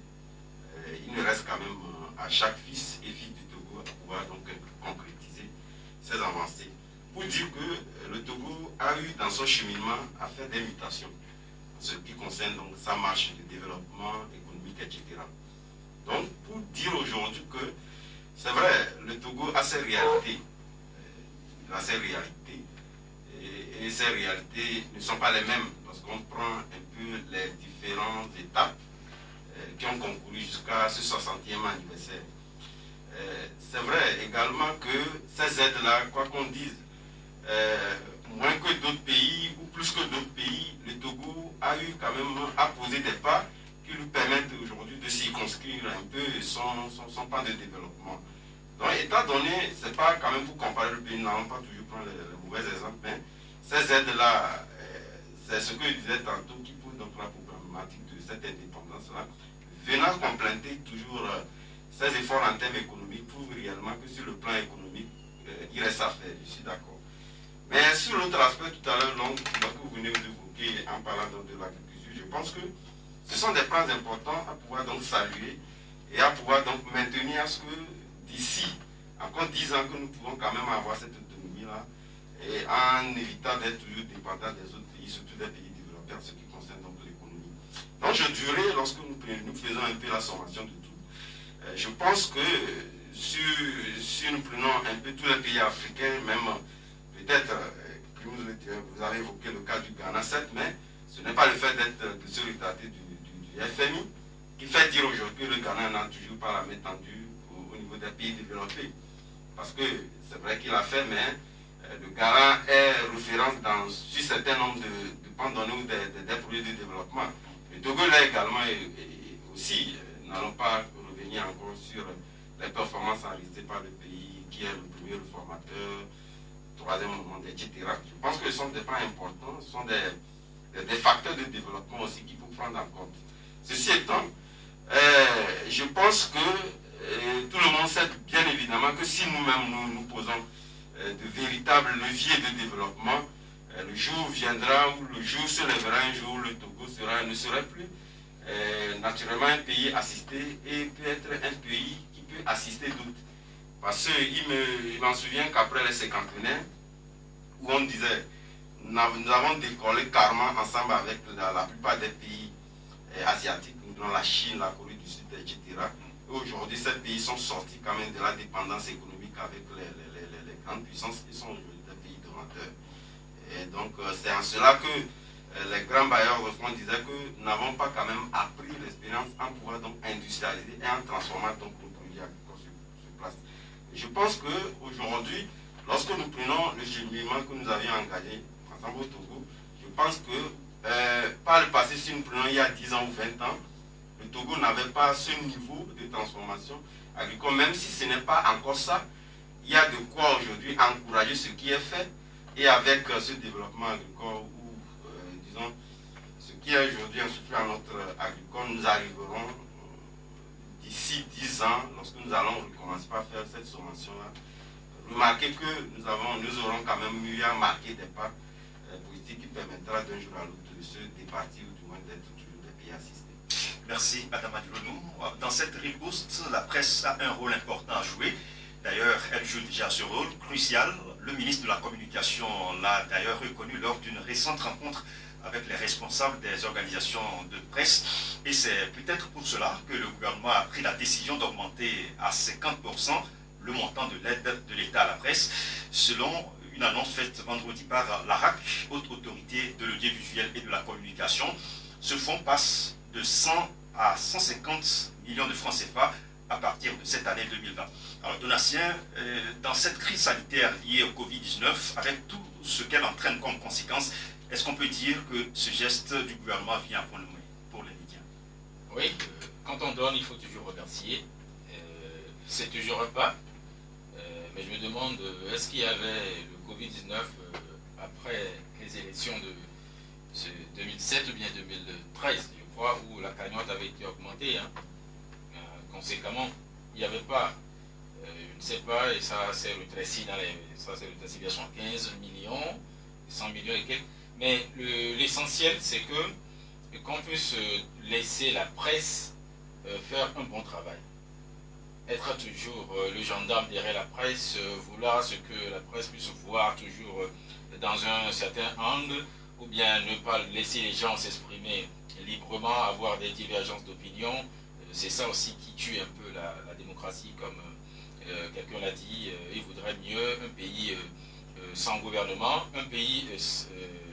S4: Il ne reste quand même à chaque fils et fille du Togo à pouvoir donc concrétiser ces avancées. Pour dire que le Togo a eu dans son cheminement à faire des mutations, en ce qui concerne donc sa marche de développement économique, etc. Donc, pour dire aujourd'hui que c'est vrai, le Togo a ses réalités. Il a ses réalités. Et ces réalités ne sont pas les mêmes lorsqu'on prend un peu les différentes étapes qui ont concouru jusqu'à ce 60e anniversaire. C'est vrai également que ces aides-là, quoi qu'on dise, moins que d'autres pays ou plus que d'autres pays, le Togo a eu quand même à poser des pas qui lui permettent aujourd'hui de circonscrire un peu son pas de développement. Donc, étant donné, c'est pas quand même pour comparer le pays, nous n'allons pas toujours prendre les mauvais exemples, mais ces aides-là, c'est ce que je disais tantôt qui pose donc la problématique de cette indépendance-là. Venant compléter toujours ces efforts en termes économiques prouvent réellement que sur le plan économique, il reste à faire, je suis d'accord. Mais sur l'autre aspect, tout à l'heure, que vous venez d'évoquer en parlant de l'agriculture, je pense que ce sont des plans importants à pouvoir donc saluer et à pouvoir donc maintenir à ce que d'ici encore 10 ans que nous pouvons quand même avoir cette autonomie-là et en évitant d'être toujours dépendants des autres pays, surtout des pays développés en ce qui concerne donc l'économie. Donc je dirais, lorsque nous faisons un peu la sommation de tout, je pense que si nous prenons un peu tous les pays africains, même peut-être, vous avez évoqué le cas du Ghana, certes, mais ce n'est pas le fait de se retrater du FMI qui fait dire aujourd'hui que le Ghana n'a toujours pas la main tendue au niveau des pays développés. Parce que c'est vrai qu'il a fait, mais le Ghana est référence sur certains nombres de pans donnés ou des projets de développement. Le Togo là également et aussi, n'allons pas revenir encore sur les performances enregistrées par le pays qui est le premier réformateur, troisième monde, etc. Je pense que ce sont des points importants, ce sont des facteurs de développement aussi qu'il faut prendre en compte. Ceci étant, je pense que tout le monde sait bien évidemment que si nous-mêmes nous posons de véritables leviers de développement, le jour viendra où le jour se lèvera un jour où le Togo ne serait plus naturellement un pays assisté et peut être un pays qui peut assister d'autres. Parce qu'il m'en souvient qu'après les cinquantenaires, où on disait, nous avons décollé carrément ensemble avec la plupart des pays asiatiques, dont la Chine, la Corée du Sud, etc. Et aujourd'hui, ces pays sont sortis quand même de la dépendance économique avec les grandes puissances qui sont aujourd'hui des pays donateurs. Et donc, c'est en cela que les grands bailleurs de fonds disaient que nous n'avons pas quand même appris l'expérience en pouvant donc industrialiser et en transformant donc nos produits agricoles sur place. Et je pense qu'aujourd'hui, lorsque nous prenons le cheminement que nous avions engagé ensemble au Togo, je pense que par le passé, si nous prenons il y a 10 ans ou 20 ans, le Togo n'avait pas ce niveau de transformation agricole, même si ce n'est pas encore ça. Il y a de quoi aujourd'hui encourager ce qui est fait, et avec ce développement agricole où, disons, ce qui est aujourd'hui un soutien à notre agricole, nous arriverons d'ici 10 ans, lorsque nous allons recommencer par faire cette sommation-là, remarquez que nous aurons quand même eu à marquer des pas politiques qui permettra d'un jour à l'autre de se départir ou du moins d'être toujours des pays assistés.
S1: Merci, Madame Adilonou. Dans cette riposte, la presse a un rôle important à jouer. D'ailleurs, elle joue déjà ce rôle crucial. Le ministre de la Communication l'a d'ailleurs reconnu lors d'une récente rencontre avec les responsables des organisations de presse. Et c'est peut-être pour cela que le gouvernement a pris la décision d'augmenter à 50% le montant de l'aide de l'État à la presse, selon une annonce faite vendredi par l'ARAC, haute autorité de l'audiovisuel et de la communication. Ce fonds passe de 100 à 150 millions de francs CFA à partir de cette année 2020. Alors Donatien, dans cette crise sanitaire liée au Covid-19, avec tout ce qu'elle entraîne comme conséquence, est-ce qu'on peut dire que ce geste du gouvernement vient à point nommé pour les médias?
S3: Oui, quand on donne, il faut toujours remercier. C'est toujours un pas. Mais je me demande, est-ce qu'il y avait le Covid-19 après les élections de 2007 ou bien 2013, je crois, où la cagnotte avait été augmentée, hein. Conséquemment, il n'y avait pas, je ne sais pas, et ça s'est rétréci bien sûr 15 millions, 100 millions et quelques, mais l'essentiel c'est qu'on puisse laisser la presse faire un bon travail. Être toujours le gendarme derrière la presse, vouloir ce que la presse puisse voir toujours dans un certain angle, ou bien ne pas laisser les gens s'exprimer librement, avoir des divergences d'opinion. C'est ça aussi qui tue un peu la démocratie, comme quelqu'un l'a dit. Il vaudrait mieux un pays sans gouvernement,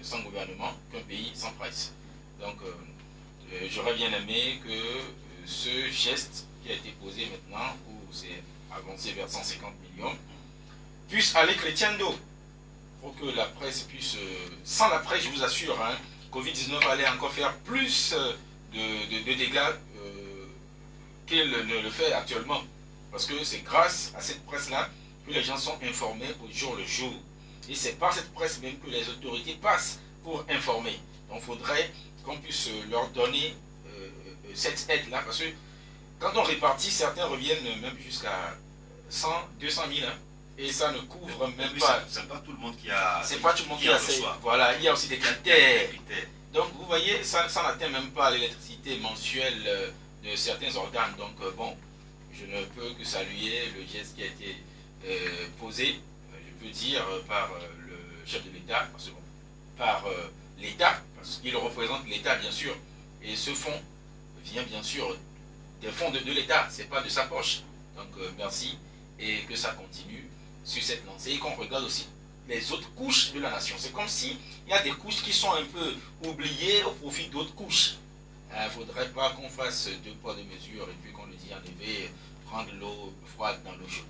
S3: sans gouvernement qu'un pays sans presse. Donc j'aurais bien aimé que ce geste qui a été posé maintenant, où c'est avancé vers 150 millions, puisse aller crescendo, pour que la presse puisse... sans la presse, je vous assure, hein, Covid-19 allait encore faire plus de dégâts qu'elle ne le fait actuellement. Parce que c'est grâce à cette presse-là que les gens sont informés au jour le jour. Et c'est par cette presse même que les autorités passent pour informer. Donc il faudrait qu'on puisse leur donner cette aide-là. Parce que quand on répartit, certains reviennent même jusqu'à 100, 200 000. Hein, et ça ne couvre même pas...
S1: C'est pas tout le monde qui a...
S3: C'est pas tout le monde qui a... Voilà, il y a aussi des critères. Donc vous voyez, ça n'atteint même pas l'électricité mensuelle de certains organes. Donc bon, je ne peux que saluer le geste qui a été posé, je peux dire, par le chef de l'État, par l'État, parce qu'il représente l'État bien sûr. Et ce fonds vient bien sûr des fonds de l'État, c'est pas de sa poche. Donc merci, et que ça continue sur cette lancée, et qu'on regarde aussi les autres couches de la nation. C'est comme s'il y a des couches qui sont un peu oubliées au profit d'autres couches. Il ne faudrait pas qu'on fasse deux poids, deux mesures et puis qu'on le dit en effet, prendre l'eau froide dans l'eau chaude.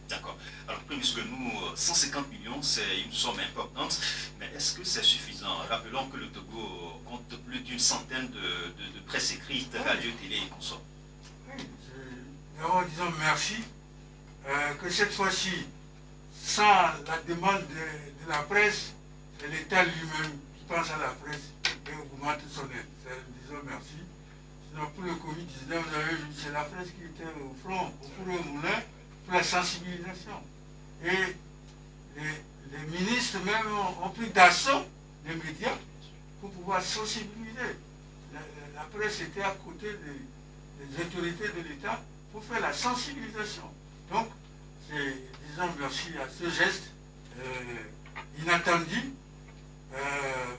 S1: D'accord. Alors, puisque nous, 150 millions, c'est une somme importante, mais est-ce que c'est suffisant? Rappelons que le Togo compte plus d'une centaine de presse écrite, radio, télé et consorts.
S2: Oui, d'abord, disons merci, que cette fois-ci, sans la demande de la presse, c'est l'État lui-même qui pense à la presse et augmente son aide. Disons merci. Sinon, pour le Covid-19, vous avez vu, c'est la presse qui était au front, au four et au moulin, pour la sensibilisation. Et les ministres même ont pris d'assaut les médias pour pouvoir sensibiliser. La presse était à côté des autorités de l'État pour faire la sensibilisation. Donc, disons merci à ce geste inattendue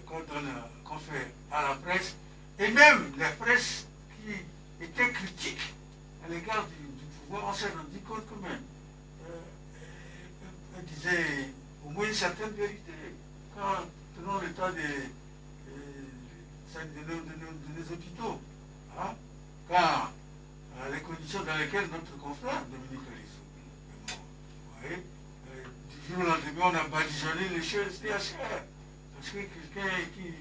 S2: qu'on fait à la presse, et même les presses qui étaient critiques à l'égard du pouvoir, on s'est rendu compte que même elle disait au moins une certaine vérité. Quand tenons l'état de nos hôpitaux, hein, quand les conditions dans lesquelles notre confrère Dominique Risson, vous voyez, du jour au lendemain, on a badigeonné les choses THR. Parce que quelqu'un qui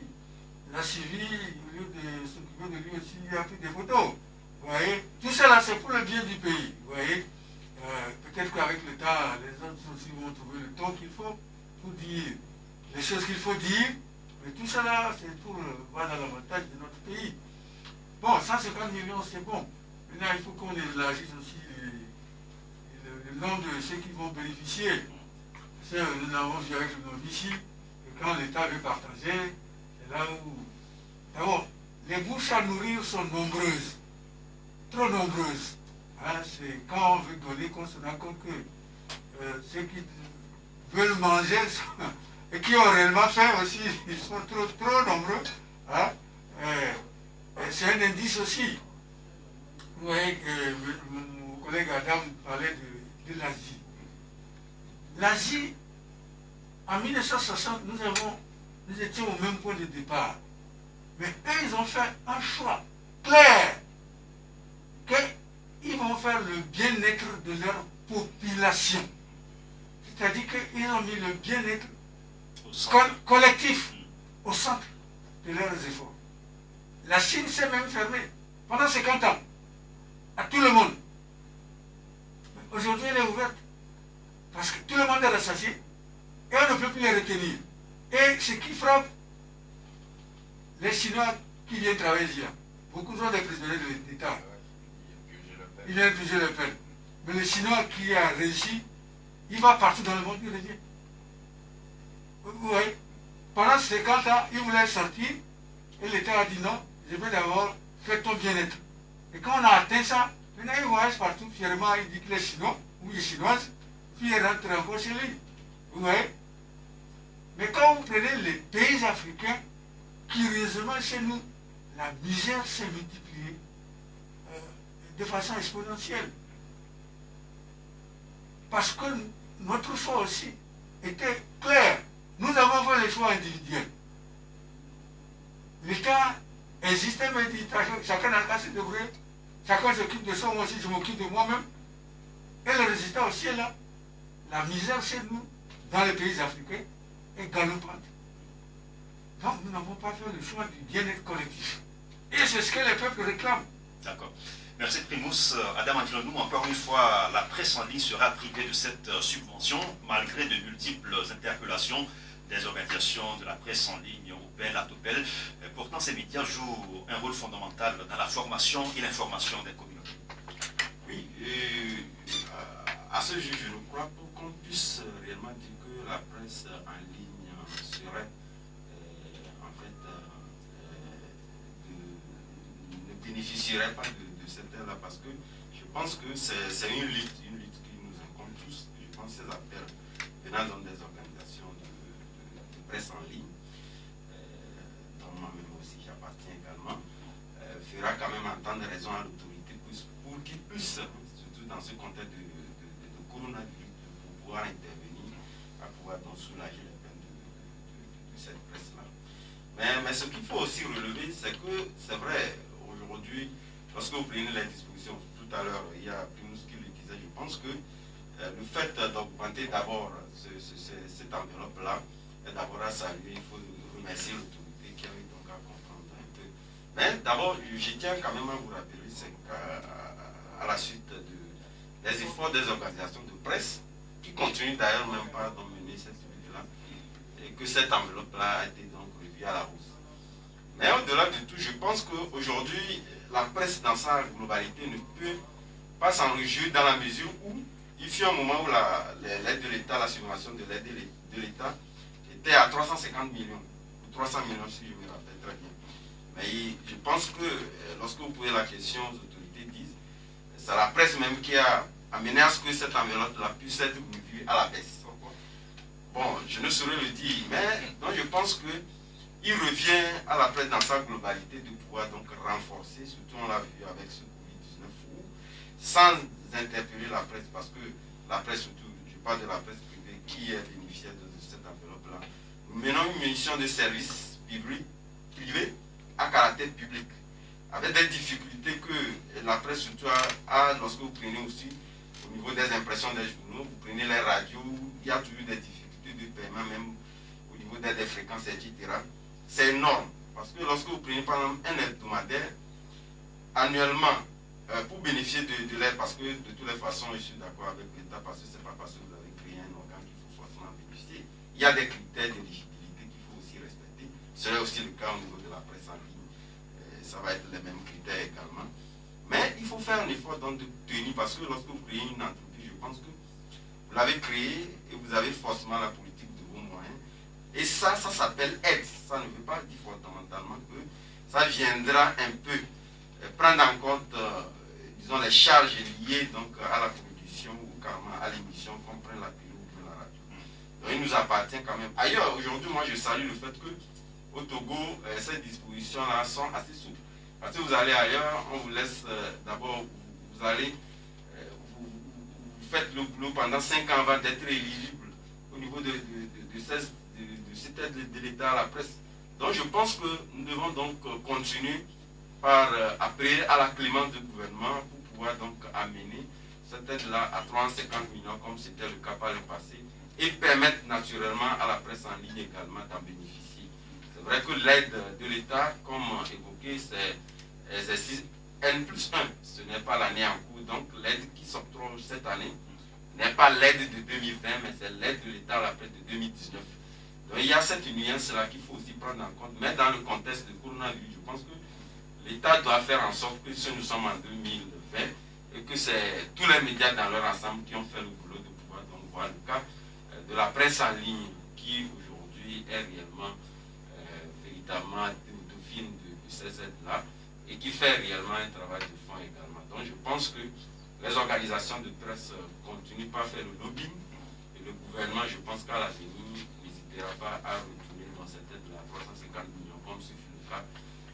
S2: l'a suivi, au lieu de s'occuper de lui aussi, il a pris des photos. Vous voyez, tout cela, c'est pour le bien du pays. Vous voyez, peut-être qu'avec le temps, les autres aussi vont trouver le ton qu'il faut pour dire les choses qu'il faut dire. Mais tout cela, c'est pour voir dans l'avantage de notre pays. Bon, 150 millions, c'est bon. Maintenant, il faut qu'on élargisse aussi le nombre de ceux qui vont bénéficier. Parce que nous l'avons vu avec le nom ici. Quand l'État veut partager, c'est là où... D'abord, les bouches à nourrir sont nombreuses, trop nombreuses. Hein, c'est quand on veut donner qu'on se rend compte que ceux qui veulent manger et qui ont réellement faim aussi, ils sont trop nombreux. Hein, c'est un indice aussi. Vous voyez que mon collègue Adam parlait de l'Asie. L'Asie, en 1960, nous étions au même point de départ. Mais eux, ils ont fait un choix clair qu'ils vont faire le bien-être de leur population. C'est-à-dire qu'ils ont mis le bien-être collectif au centre de leurs efforts. La Chine s'est même fermée pendant 50 ans à tout le monde. Mais aujourd'hui, elle est ouverte parce que tout le monde est rassasié. Et on ne peut plus les retenir. Et ce qui frappe les Chinois qui viennent travailler ici, beaucoup sont des prisonniers de l'État. Ils viennent purger leur peine. Mais le Chinois qui a réussi, il va partout dans le monde, il revient. Vous voyez, pendant 50 ans, il voulait sortir, et l'État a dit non, je veux d'abord faire ton bien-être. Et quand on a atteint ça, maintenant il voyage partout, fièrement, il dit qu'il est Chinois, ou il est chinoise, puis il rentre encore chez lui. Vous voyez? Mais quand vous prenez les pays africains, curieusement chez nous, la misère s'est multipliée de façon exponentielle. Parce que notre choix aussi était clair. Nous avons fait les choix individuels. L'État existait, mais dit chacun n'a qu'à se débrouiller. Chacun s'occupe de soi, moi aussi je m'occupe de moi-même. Et le résultat aussi est là. La misère chez nous, dans les pays africains, est galopante. Donc nous n'avons pas fait le choix du bien-être collectif. Et c'est ce que les peuples réclament.
S1: D'accord. Merci Primus. Adam Antilonou, encore une fois, la presse en ligne sera privée de cette subvention, malgré de multiples interpellations des organisations de la presse en ligne européenne, la TOPEL. Pourtant, ces médias jouent un rôle fondamental dans la formation et l'information des communautés.
S4: Oui, à ce jour, je ne crois pas qu'on puisse réellement dire que la presse en ligne serait ne bénéficierait pas de cette aide-là, parce que je pense que c'est une lutte qui nous incombe tous. Je pense que ces appels venant donc des organisations de presse en ligne, dont moi-même aussi j'appartiens également, fera quand même entendre raison à l'autorité pour qu'ils puissent, surtout dans ce contexte de coronavirus, de pouvoir intervenir, à pouvoir donc soulager les peines de cette presse-là. Mais ce qu'il faut aussi relever, c'est que c'est vrai, aujourd'hui, lorsque vous prenez les dispositions, tout à l'heure, il y a Primus qui le disait, je pense que le fait d'augmenter d'abord cette enveloppe-là, est d'abord à saluer, il faut remercier l'autorité qui a eu donc à comprendre un peu. Mais d'abord, je tiens quand même à vous rappeler, c'est qu'à la suite des efforts des organisations de presse, qui continuent d'ailleurs même pas de mener cette lutte-là, et que cette enveloppe-là a été donc revue à la hausse. Mais au-delà de tout, je pense qu'aujourd'hui, la presse dans sa globalité ne peut pas s'en réjouir dans la mesure où il fut un moment où l'aide de l'État, la subvention de l'aide de l'État était à 350 millions, ou 300 millions si je me rappelle très bien. Mais je pense que lorsque vous posez la question, les autorités disent, c'est la presse même qui a amené à ce que cette enveloppe-là puisse être revue à la baisse. Bon, je je ne saurais le dire. Mais donc je pense qu'il revient à la presse dans sa globalité de pouvoir donc renforcer, surtout on l'a vu avec ce Covid-19, sans interpeller la presse, parce que la presse, surtout, je parle de la presse privée, qui est bénéficiaire de cette enveloppe-là. Nous menons une mission de service privé à caractère public, avec des difficultés que la presse surtout a lorsque vous prenez aussi au niveau des impressions des journaux, vous prenez les radios, il y a toujours des difficultés de paiement, même au niveau des fréquences, etc. C'est énorme, parce que lorsque vous prenez par exemple un hebdomadaire, annuellement, pour bénéficier de l'aide, parce que de toutes les façons, je suis d'accord avec l'État, parce que ce n'est pas parce que vous avez créé un organe qu'il faut forcément bénéficier. Il y a des critères d'éligibilité qu'il faut aussi respecter. Ce serait aussi le cas au niveau de la presse en ligne. Ça va être les mêmes critères également. Mais il faut faire un effort donc de tenir, parce que lorsque vous créez une entreprise, je pense que vous l'avez créée et vous avez forcément la politique de vos moyens. Et ça s'appelle aide. Ça ne veut pas dire fondamentalement que ça viendra un peu prendre en compte, disons, les charges liées donc à la production ou carrément à l'émission, qu'on prenne la télé ou la radio. Donc il nous appartient quand même. Ailleurs, aujourd'hui, moi je salue le fait que au Togo, ces dispositions-là sont assez souples. Parce que vous allez ailleurs, on vous laisse d'abord, vous allez, vous faites le boulot pendant 5 ans avant d'être éligible au niveau de cette aide de l'État à la presse. Donc je pense que nous devons donc continuer par appeler à la clémence du gouvernement pour pouvoir donc amener cette aide-là à 350 millions comme c'était le cas par le passé et permettre naturellement à la presse en ligne également d'en bénéficier. C'est vrai que l'aide de l'État, comme évoqué, c'est exercice N+1. Ce n'est pas l'année en cours, donc l'aide qui s'octroie cette année n'est pas l'aide de 2020, mais c'est l'aide de l'État à la presse de 2019. Donc il y a cette nuance-là qu'il faut aussi prendre en compte, mais dans le contexte de coronavirus, je pense que l'État doit faire en sorte que si nous sommes en 2020 et que c'est tous les médias dans leur ensemble qui ont fait le boulot de pouvoir donc voir le cas de la presse en ligne qui aujourd'hui est réellement véritablement dauphine de ces aides-là et qui fait réellement un travail de fond également. Donc je pense que les organisations de presse continuent pas à faire le lobbying et le gouvernement, je pense qu'à l'avenir, n'hésitera pas à retourner dans cette aide-là, 350 millions comme ce fut le cas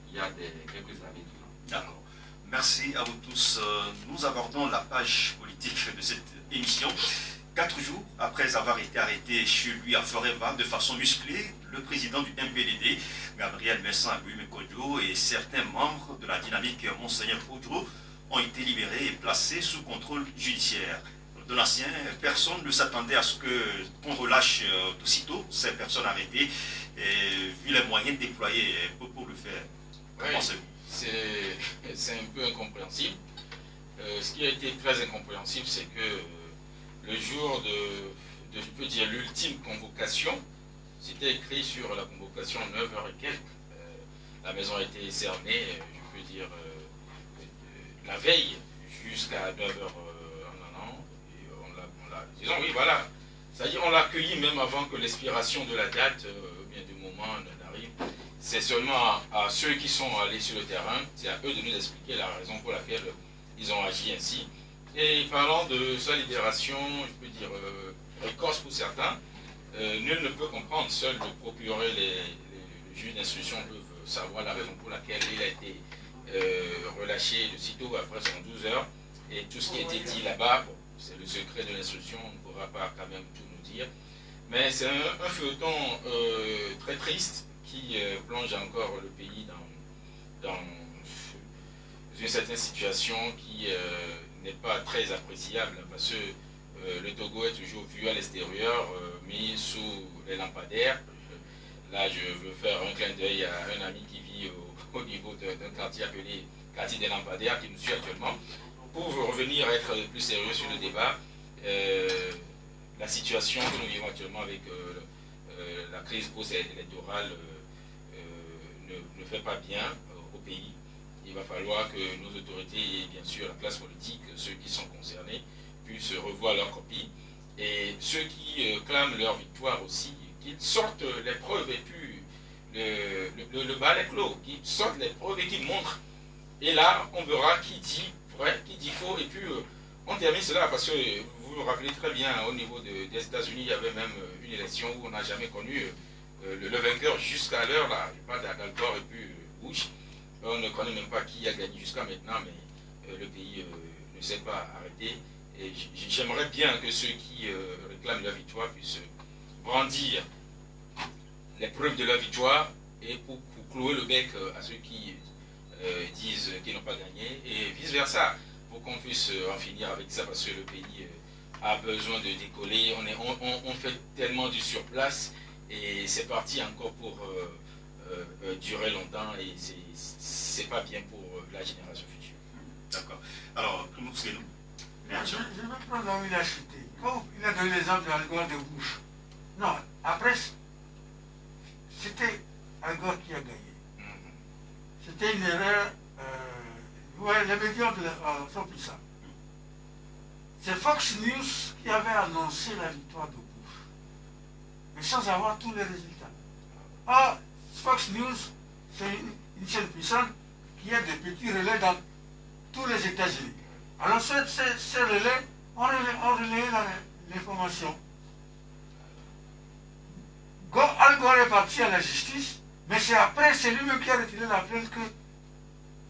S4: il y a quelques années.
S1: D'accord. Merci à vous tous. Nous abordons la page politique de cette émission. 4 jours après avoir été arrêté chez lui à Foreva de façon musclée, le président du MPDD, Gabriel Messan-Abuime-Kodjo, et certains membres de la dynamique Monseigneur Kodjo ont été libérés et placés sous contrôle judiciaire. De l'ancien, personne ne s'attendait à ce qu'on relâche aussitôt ces personnes arrêtées, et vu les moyens déployés pour le faire.
S3: C'est un peu incompréhensible. Ce qui a été très incompréhensible, c'est que le jour de je peux dire, l'ultime convocation, c'était écrit sur la convocation 9h et quelques. La maison a été cernée, je peux dire, la veille jusqu'à 9h en allant. Et on l'a, disons, oui, voilà. C'est-à-dire, on l'a accueilli même avant que l'expiration de la date, bien du moment n'arrive. C'est seulement à ceux qui sont allés sur le terrain, c'est à eux de nous expliquer la raison pour laquelle ils ont agi ainsi. Et parlant de sa libération, je peux dire, précoce pour certains, nul ne peut comprendre, seul le procureur et les juges d'instruction peuvent savoir la raison pour laquelle il a été relâché de sitôt après 112 heures. Et tout ce qui a été dit là-bas, bon, c'est le secret de l'instruction, on ne pourra pas quand même tout nous dire. Mais c'est un feuilleton très triste qui plonge encore le pays dans une certaine situation qui n'est pas très appréciable, parce que le Togo est toujours vu à l'extérieur, mis sous les lampadaires. Là, je veux faire un clin d'œil à un ami qui vit au niveau d'un quartier appelé quartier des lampadaires, qui nous suit actuellement. Pour revenir à être plus sérieux sur le débat, la situation que nous vivons actuellement avec la crise post-électorale ne fait pas bien au pays. Il va falloir que nos autorités et bien sûr la classe politique, ceux qui sont concernés, puissent revoir leur copie. Et ceux qui clament leur victoire aussi, qu'ils sortent les preuves et puis le bal est clos, qu'ils sortent les preuves et qu'ils montrent. Et là, on verra qui dit vrai, qui dit faux, et puis on termine cela parce que vous vous vous rappelez très bien, au niveau des États-Unis, il y avait même une élection où on n'a jamais connu le vainqueur jusqu'à l'heure, là. Je parle d'Al Gore et puis Bush. On ne connaît même pas qui a gagné jusqu'à maintenant, mais le pays ne s'est pas arrêté. Et j'aimerais bien que ceux qui réclament la victoire puissent brandir les preuves de la victoire et pour clouer le bec à ceux qui disent qu'ils n'ont pas gagné et vice-versa, pour qu'on puisse en finir avec ça, parce que le pays a besoin de décoller. On fait tellement du surplace et c'est parti encore pour durer longtemps et c'est pas bien pour la génération future.
S1: D'accord. Alors, Primo Skelou.
S2: Je vais prendre là où il a cité. Quand il a donné l'exemple de Al Gore de Bush. Non, après, c'était Al Gore qui a gagné. C'était une erreur. Ouais, les médias sont puissants. C'est Fox News qui avait annoncé la victoire de Bush, mais sans avoir tous les résultats. Or, Fox News, c'est une chaîne puissante qui a des petits relais dans tous les États-Unis. Alors, ces relais ont relayé l'information. Al Gore est parti à la justice, mais c'est après, c'est lui-même qui a retiré la plainte que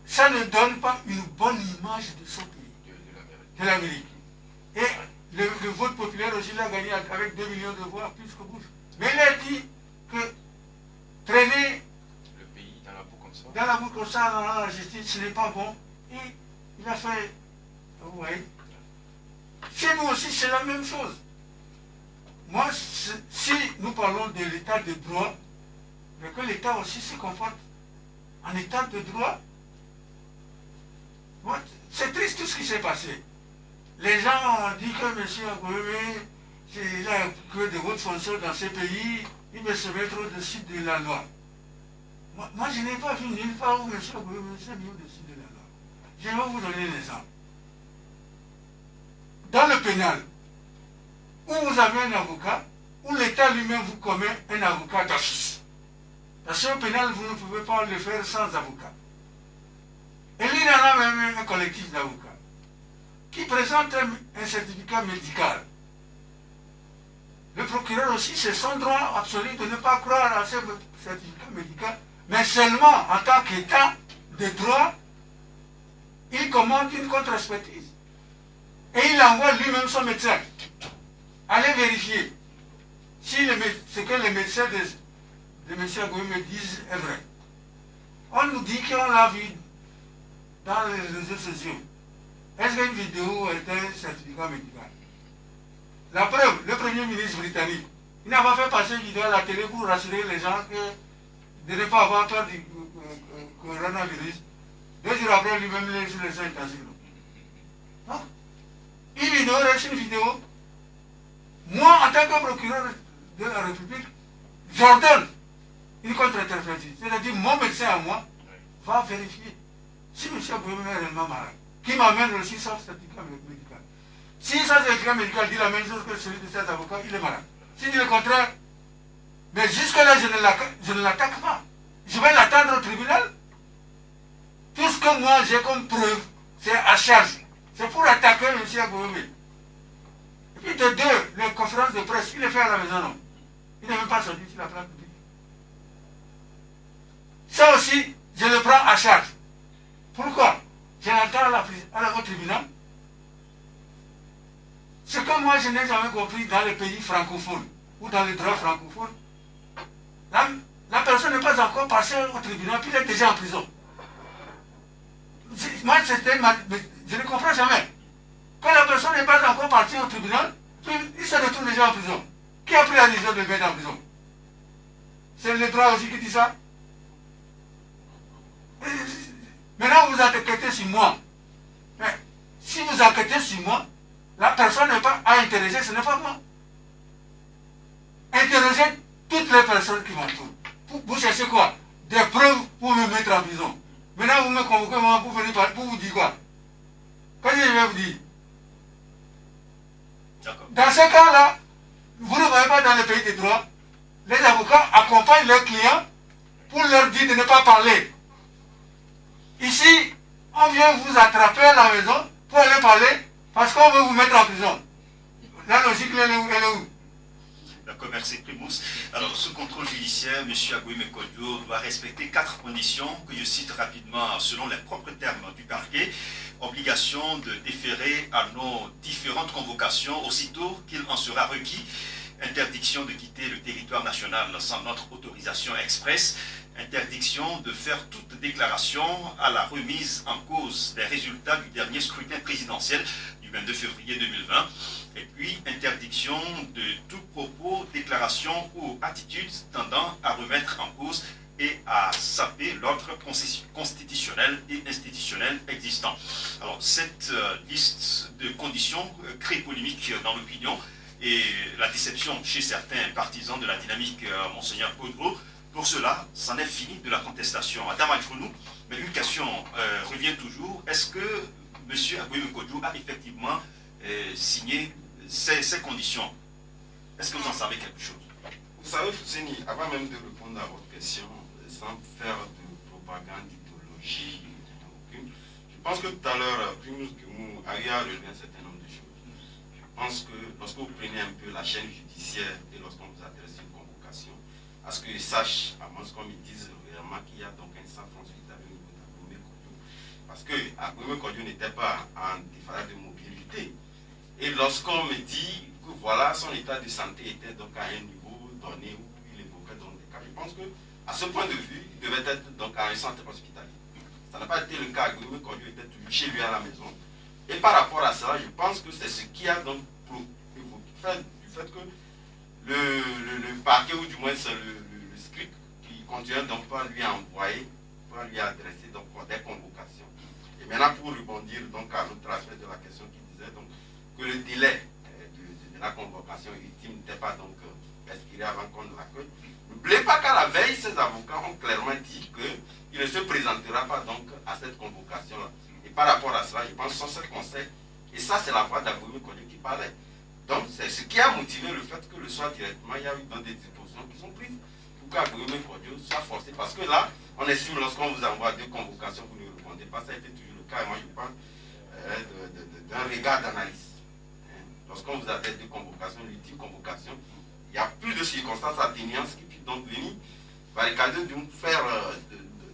S2: ça ne donne pas une bonne image de son pays, de l'Amérique. Et le vote populaire aussi l'a gagné avec 2 millions de voix, plus que Bush. Mais il a dit que traîner
S3: le pays dans la boue comme ça,
S2: dans la justice, ce n'est pas bon. Et il a fait, vous voyez, chez nous aussi c'est la même chose. Moi, si nous parlons de l'état de droit, mais que l'État aussi se comporte en état de droit, c'est triste tout ce qui s'est passé. Les gens ont dit que M. Agoumé, il a que de hautes fonctions dans ces pays, il veut se mettre au-dessus de la loi. Moi, je n'ai pas vu nulle part où M. Agoumé s'est mis au-dessus de la loi. Je vais vous donner un exemple. Dans le pénal, où vous avez un avocat, où l'État lui-même vous commet un avocat d'office. Parce qu'au pénal, vous ne pouvez pas le faire sans avocat. Et il y en a même un collectif d'avocats qui présente un certificat médical. Le procureur aussi, c'est son droit absolu de ne pas croire à ce certificat médical, mais seulement en tant qu'État de droit, il commande une contre-expertise. Et il envoie lui-même son médecin. Allez vérifier si ce que les médecins de M. Agoumé me disent est vrai. On nous dit qu'on l'a vu dans les réseaux sociaux. Est-ce qu'une vidéo est un certificat médical? La preuve, le Premier ministre britannique, il n'a pas fait passer une vidéo à la télé pour rassurer les gens de ne pas avoir peur du coronavirus. 2 jours après, lui-même, il est sur les internationaux. Donc, il ignorait une vidéo. Moi, en tant que procureur de la République, j'ordonne une contre-interprétation. C'est-à-dire, mon médecin à moi va vérifier si M. Agoumé est réellement malade, qui m'amène aussi son certificat médical. Si son certificat médical dit la même chose que celui de cet avocat, il est malade. S'il dit le contraire, mais jusque-là, je ne l'attaque pas. Je vais l'attendre au tribunal. Tout ce que moi j'ai comme preuve, c'est à charge. C'est pour attaquer M. Agoumé. Et puis de deux, les conférences de presse, il les fait à la maison, non. Il n'est même pas sorti sur la place publique. Ça aussi, je le prends à charge. Pourquoi? Je l'entends au tribunal. Ce que moi je n'ai jamais compris dans les pays francophones ou dans les droits francophones, la personne n'est pas encore passée au tribunal, puis elle est déjà en prison. Moi, je ne comprends jamais. Quand la personne n'est pas encore partie au tribunal, puis il se retrouve déjà en prison. Qui a pris la décision de le mettre en prison? C'est le droit aussi qui dit ça. Maintenant, vous enquêtez sur moi. Mais si vous enquêtez sur moi, la personne n'est pas à interroger, ce n'est pas moi. Interrogez toutes les personnes qui m'entourent. Vous cherchez quoi? Des preuves pour me mettre en prison. Maintenant, vous me convoquez moi pour venir pour vous dire quoi? Qu'est-ce que je vais vous dire? Dans ce cas-là, vous ne voyez pas dans le pays des droits, les avocats accompagnent leurs clients pour leur dire de ne pas parler. Ici, on vient vous attraper à la maison pour aller parler parce qu'on veut vous mettre en prison. La logique, elle est où?
S1: D'accord, merci Primus. Alors, sous contrôle judiciaire, M. Agouime Kodjo doit respecter 4 conditions que je cite rapidement selon les propres termes du parquet. Obligation de déférer à nos différentes convocations aussitôt qu'il en sera requis. Interdiction de quitter le territoire national sans notre autorisation expresse. Interdiction de faire toute déclaration à la remise en cause des résultats du dernier scrutin présidentiel du 22 février 2020. Et puis, interdiction de tout propos, déclaration ou attitude tendant à remettre en cause et à saper l'ordre constitutionnel et institutionnel existant. Alors, cette liste de conditions crée polémique dans l'opinion et la déception chez certains partisans de la dynamique Monseigneur Kodjo. Pour cela, c'en est fini de la contestation. Adam Adjounou, mais une question revient toujours. Est-ce que M. Agouime Kodjo a effectivement signé ces conditions? Est-ce que vous en savez quelque chose?
S4: Vous savez, Fousseni, avant même de répondre à votre question, sans faire de propagande, d'idéologie, je pense que tout à l'heure, Primus Guimou a eu à relever un certain nombre de choses. Je pense que lorsque vous prenez un peu la chaîne judiciaire et lorsqu'on vous adresse une convocation, à ce qu'ils sachent, à moins qu'on me dise réellement qu'il y a donc un centre hospitalier au niveau d'Agouime Kodjo. Parce que Agouime Kodjo n'était pas en défaillance de mobilité. Et lorsqu'on me dit que voilà, son état de santé était donc à un niveau donné où il évoquait donc des cas, je pense que à ce point de vue, il devait être donc à un centre hospitalier. Ça n'a pas été le cas. Agouime Kodjo était toujours chez lui à la maison. Et par rapport à cela, je pense que c'est ce qui a donc fait du fait que le parquet, ou du moins c'est le script, qui continue donc pas lui envoyer, pas lui adresser donc des convocations. Et maintenant, pour rebondir donc à l'autre aspect de la question qui disait donc que le délai de la convocation ultime n'était pas donc expiré avant qu'on ne l'accueille. N'oubliez pas qu'à la veille, ces avocats ont clairement dit qu'il ne se présentera pas donc à cette convocation-là. Et par rapport à cela, je pense que c'est ce conseil, et ça c'est la voix d'Agouime Kodjo qui parlait. Donc c'est ce qui a motivé le fait que le soir directement, il y a eu donc des dispositions qui sont prises pour qu'Agouime Kodjo soit forcé. Parce que là, on estime lorsqu'on vous envoie 2 convocations, vous ne répondez pas, ça a été toujours le cas. Et moi je parle d'un regard d'analyse. Lorsqu'on vous adresse 2 convocations, l'ultime convocation, il n'y a plus de circonstances atténuantes qui puissent donc venir barricader de vous faire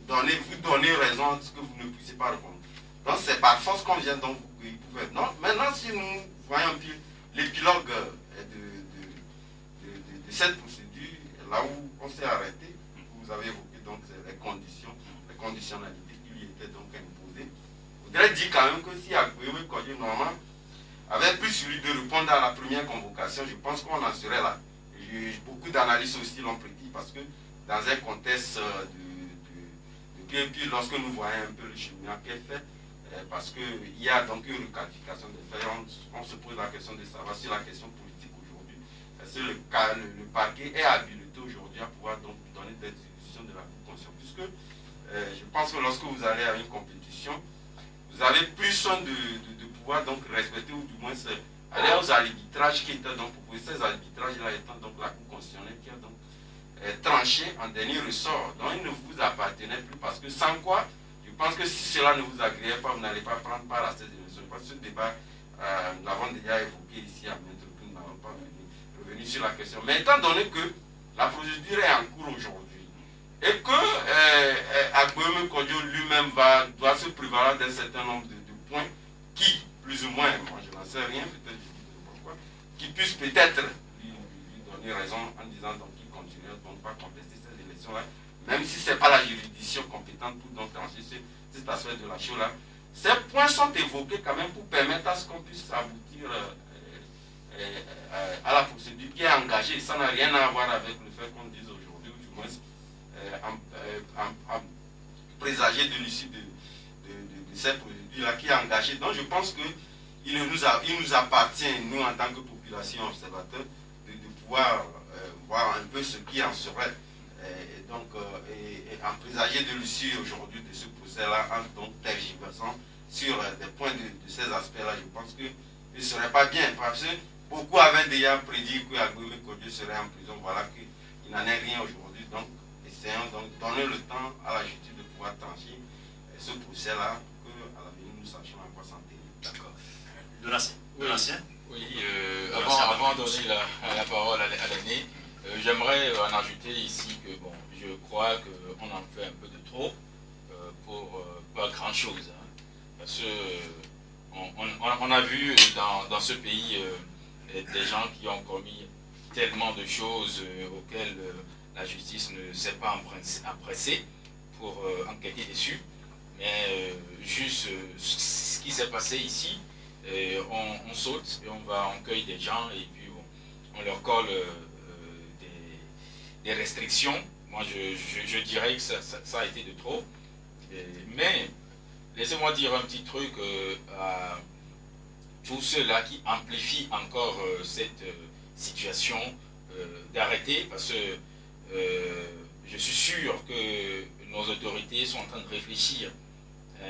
S4: vous donner raison à ce que vous ne puissiez pas répondre. Donc c'est par force qu'on vient donc vous pouvez. Non, maintenant si nous voyons un peu l'épilogue de cette procédure, là où on s'est arrêté, vous avez évoqué donc les conditions, les conditionnalités qui lui étaient donc imposées. Je voudrais dire quand même que si Agouime Kodjo normalement avait plus celui de répondre à la première convocation, je pense qu'on en serait là. Beaucoup d'analystes aussi l'ont prédit parce que dans un contexte et puis lorsque nous voyons un peu le cheminement qui est fait, parce qu'il y a donc une requalification des faits, on se pose la question de savoir si la question politique aujourd'hui, est-ce que le parquet est habilité aujourd'hui à pouvoir donc donner des décisions de la Cour constitutionnelle, puisque je pense que lorsque vous allez à une compétition, vous avez plus soin de pouvoir donc respecter ou du moins aller aux arbitrages qui étaient donc proposés, ces arbitrages-là étant donc la Cour constitutionnelle qui a donc tranché en dernier ressort. Donc il ne vous appartenait plus parce que sans quoi, je pense que si cela ne vous agréait pas, vous n'allez pas prendre part à ces élections. Parce que ce débat, nous l'avons déjà évoqué ici à maintes reprises, nous n'allons pas revenir sur la question. Mais étant donné que la procédure est en cours aujourd'hui et que Agouime Kodjo lui-même doit se prévaloir d'un certain nombre de points qui, plus ou moins, moi je n'en sais rien, peut-être je ne sais pas pourquoi, qui puissent peut-être lui donner raison en disant donc qu'il continue donc pas contester ces élections-là, même si ce n'est pas la juridiction compétente pour donc trancher cet aspect de la chose-là. Ces points sont évoqués quand même pour permettre à ce qu'on puisse aboutir à la procédure qui est engagée. Ça n'a rien à voir avec le fait qu'on dise aujourd'hui, ou du moins présager de l'issue de cette procédure-là qui est engagée. Donc je pense qu'il nous appartient, nous en tant que population observateur, de pouvoir voir un peu ce qui en serait. Et en présager de l'issue aujourd'hui de ce procès-là, en donc tergiversant sur des points de ces aspects-là, je pense qu'il ne serait pas bien, parce que beaucoup avaient déjà prédit que Agouime Kodjo serait en prison. Voilà qu'il n'en est rien aujourd'hui. Donc, essayons donc de donner le temps à la justice de pouvoir trancher ce procès-là, qu'à l'avenir nous sachions à quoi s'en tenir.
S1: D'accord. De l'ancien.
S3: Oui, avant de donner la parole à l'aîné, j'aimerais en ajouter ici que bon, je crois qu'on en fait un peu de trop pour pas grand chose. Hein, parce que on a vu dans ce pays des gens qui ont commis tellement de choses auxquelles la justice ne s'est pas empressée pour enquêter dessus. Mais juste ce qui s'est passé ici, on saute et on cueille des gens et puis on leur colle des restrictions. Moi, je dirais que ça a été de trop. Mais laissez-moi dire un petit truc à tous ceux-là qui amplifient encore cette situation d'arrêter, parce que je suis sûr que nos autorités sont en train de réfléchir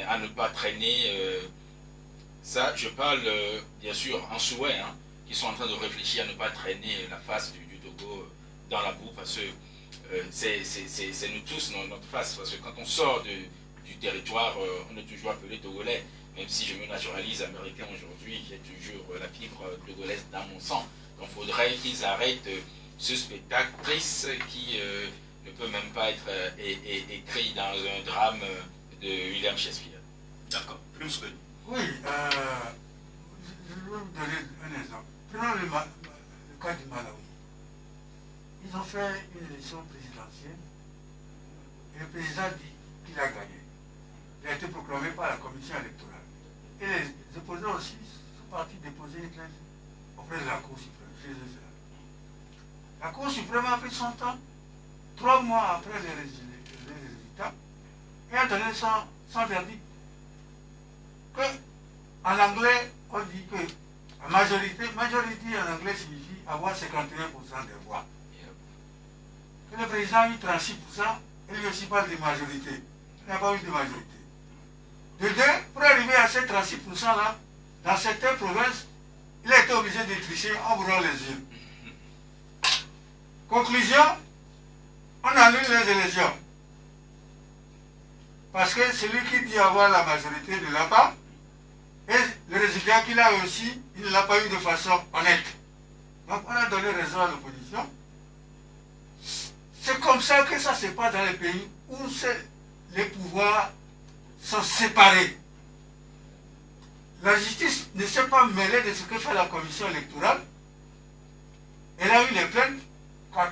S3: à ne pas traîner. Ça, je parle bien sûr en souhait, hein, qui sont en train de réfléchir à ne pas traîner la face du Togo dans la boue, parce que c'est nous tous notre face, parce que quand on sort du territoire, on est toujours appelé Togolais, même si je me naturalise américain aujourd'hui, j'ai toujours la fibre togolaise dans mon sang. Donc il faudrait qu'ils arrêtent ce spectacle triste qui ne peut même pas être écrit dans un drame de William Shakespeare.
S1: D'accord. Plus que...
S2: Oui, je vais vous donner un exemple. Prenons le cas du Malawi. Ils ont fait une élection présidentielle et le président dit qu'il a gagné. Il a été proclamé par la commission électorale. Et les opposants aussi sont partis déposer une plainte auprès de la Cour suprême. La Cour suprême a pris son temps, 3 mois après les résultats, et a donné son verdict. En anglais, on dit que la majorité en anglais signifie avoir 51% des voix. Que le président a eu 36%, et lui aussi parle de majorité. Il n'a pas eu de majorité. De deux, pour arriver à ces 36%-là, dans certaines provinces, il a été obligé de tricher en brûlant les urnes. Conclusion, on annule les élections. Parce que celui qui dit avoir la majorité ne l'a pas, et le résultat qu'il a aussi, il ne l'a pas eu de façon honnête. Donc on a donné raison à l'opposition. C'est comme ça que ça se passe dans les pays où les pouvoirs sont séparés. La justice ne s'est pas mêlée de ce que fait la commission électorale. Elle a eu les plaintes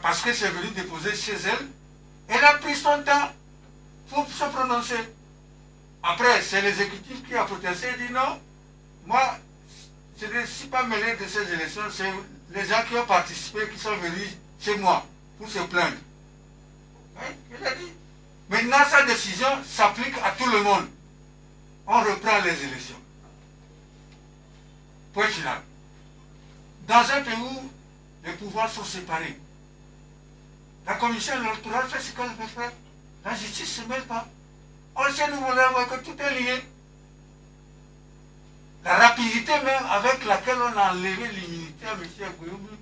S2: parce que c'est venu déposer chez elle. Elle a pris son temps pour se prononcer. Après, c'est l'exécutif qui a protesté et dit non, moi, je ne suis pas mêlé de ces élections, c'est les gens qui ont participé qui sont venus chez moi pour se plaindre. Oui, il a dit. Maintenant, sa décision s'applique à tout le monde. On reprend les élections. Point final. Dans un pays où les pouvoirs sont séparés, la commission électorale fait ce qu'elle veut faire. La justice ne se mêle pas. On sait, nous voulons voir que tout est lié. La rapidité même avec laquelle on a enlevé l'immunité à M. Agoyomi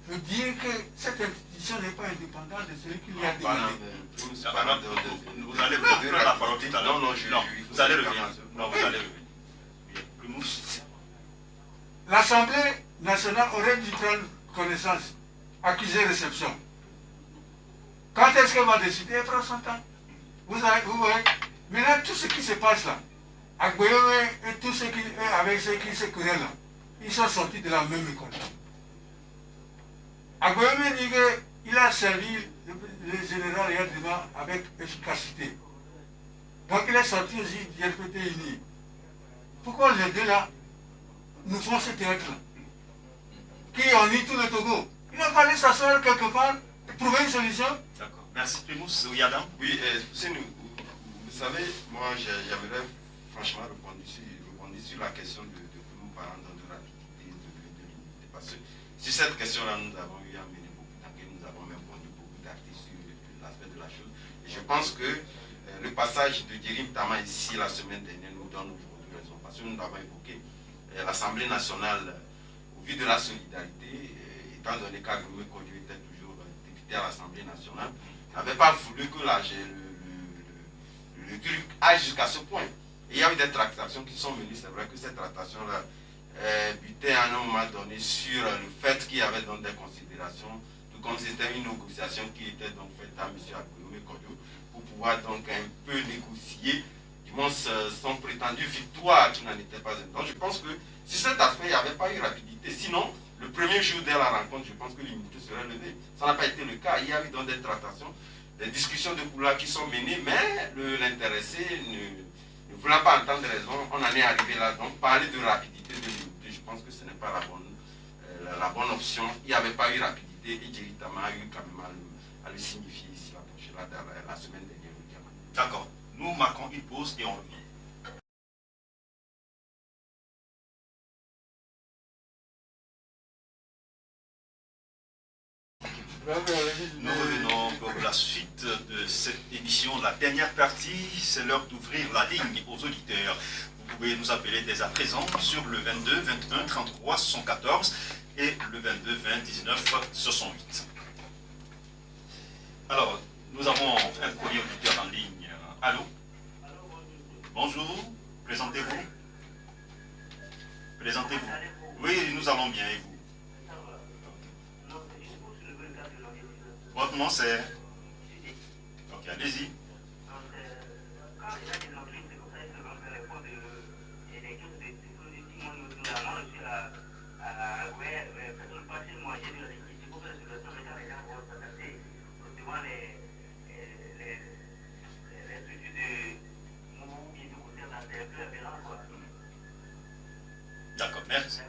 S2: veut dire que cette institution n'est pas indépendante de celui qui l'y a demandé.
S1: Vous allez prendre la parole tout à l'heure. Non, vous allez revenir. Non, vous allez revenir.
S2: L'Assemblée nationale aurait dû prendre connaissance, accuser réception. Quand est-ce qu'elle va décider? Elle prend son temps. Vous voyez, maintenant tout ce qui se passe là, Agoyomi et tous ceux qui, avec ceux qui se querellent là, ils sont sortis de la même école. Agoyomi dit qu'il a servi le général Yadima avec efficacité. Donc il est sorti aussi du RPT uni. Pourquoi les deux là nous font ce théâtre là qui unit tout le Togo? Il a fallu s'asseoir quelque part et trouver une solution.
S1: D'accord. Merci Primus. Yadam.
S4: Oui, vous savez, moi j'aimerais franchement répondre sur la question de nos parents parce que sur cette question-là, nous avons eu à mener beaucoup d'enquêtes, nous avons même conduit beaucoup d'artistes sur l'aspect de la chose. Et je pense que le passage de Djerim Tama ici la semaine dernière nous donne aujourd'hui raison, parce que nous avons évoqué l'Assemblée nationale au vu de la solidarité, étant donné qu'Agoyomi conduisait toujours député à l'Assemblée nationale, n'avait pas voulu que le truc aille jusqu'à ce point. Et il y a eu des tractations qui sont venues, c'est vrai que ces tractations-là buté à un moment donné sur le fait qu'il y avait donc des considérations, tout comme c'était une négociation qui était donc faite à M. Aguillaume Kodio pour pouvoir donc un peu négocier, du moins son prétendu victoire qui n'en était pas une. Donc je pense que sur cet aspect, il n'y avait pas eu rapidité. Sinon, le premier jour de la rencontre, je pense que l'immunité serait levée. Ça n'a pas été le cas. Il y a eu donc des tractations, des discussions de couloir qui sont menées, mais l'intéressé ne voulant pas entendre raison, on en est arrivé là. Donc parler de rapidité de l'immunité, je pense que ce n'est pas la bonne option. Il n'y avait pas eu rapidité et Djeritama a eu quand même à le signifier ici la semaine dernière.
S1: D'accord. Nous marquons une pause et on revient. Nous revenons pour la suite de cette émission. La dernière partie, c'est l'heure d'ouvrir la ligne aux auditeurs. Vous pouvez nous appeler dès à présent sur le 22 21 33 74 et le 22 20 19 68. Alors, nous avons un premier auditeur en ligne. Allô? Bonjour, présentez-vous. Présentez-vous. Oui, nous allons bien, et vous? Votre nom c'est? Ok, allez-y. D'accord, merci.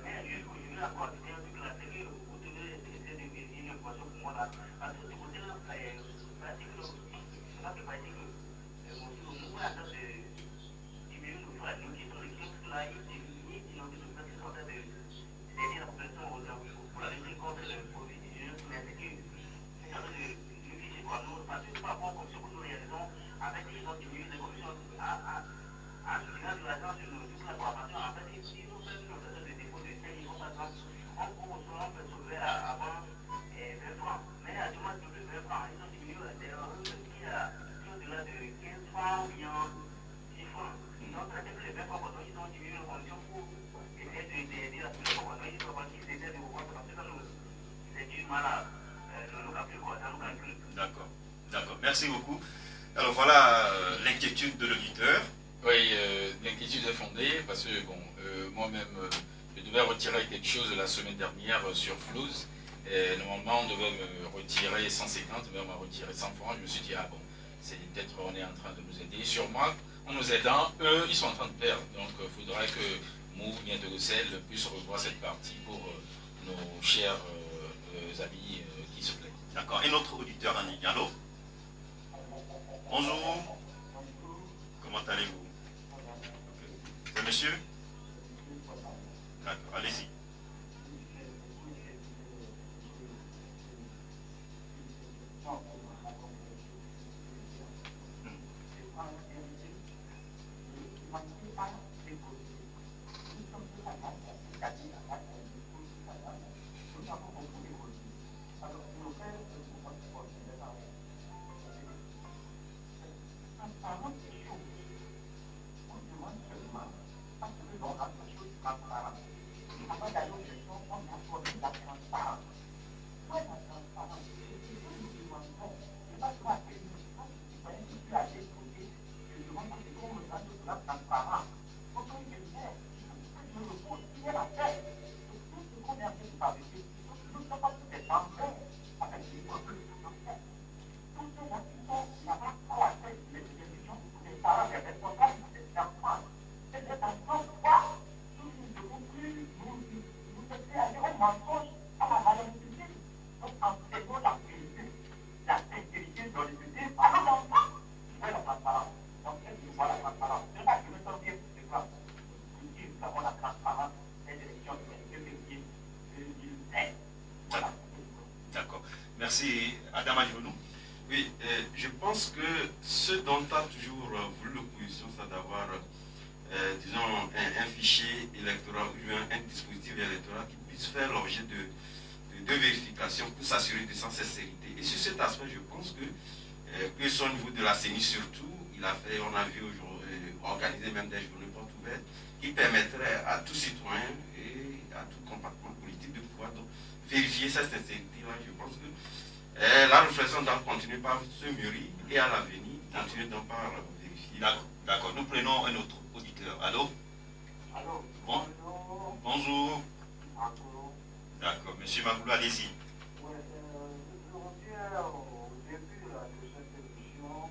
S1: D'accord, merci beaucoup. Alors voilà l'inquiétude de l'auditeur.
S3: Oui, l'inquiétude est fondée parce que bon, moi-même, je devais retirer quelque chose la semaine dernière sur Flouze. Et normalement, on devait me retirer 150, mais on m'a retiré 100 francs. Je me suis dit, ah bon, c'est peut-être on est en train de nous aider. Sûrement, en nous aidant, eux, ils sont en train de perdre. Donc, il faudrait que Mou, bien de Bruxelles, puisse revoir cette partie pour nos chers amis qui se plaignent.
S1: D'accord, un autre auditeur en ligne. Allô? Bonjour. Comment allez-vous? C'est monsieur? D'accord, allez-y. Merci. Adam Adjonou.
S4: Oui, je pense que ce dont a toujours voulu l'opposition, c'est d'avoir, disons, un fichier électoral ou un dispositif électoral qui puisse faire l'objet de vérifications pour s'assurer de sa sincérité. Et sur cet aspect, je pense que son niveau de la CENI surtout, il a fait, on a vu aujourd'hui, organiser même des journées pour tout ouverte qui permettrait à tout citoyen et à tout compartiment politique de pouvoir donc vérifier cette sincérité-là. Je pense que la réflexion doit continuer par se mûrir et à l'avenir, continuer donc par vérifier.
S1: D'accord. Nous prenons un autre auditeur. Allô?
S5: Allô?
S1: Bon. Bonjour.
S5: Bonjour.
S1: D'accord. Monsieur Magoulou, allez-y.
S5: Oui, je reviens au début de cette émission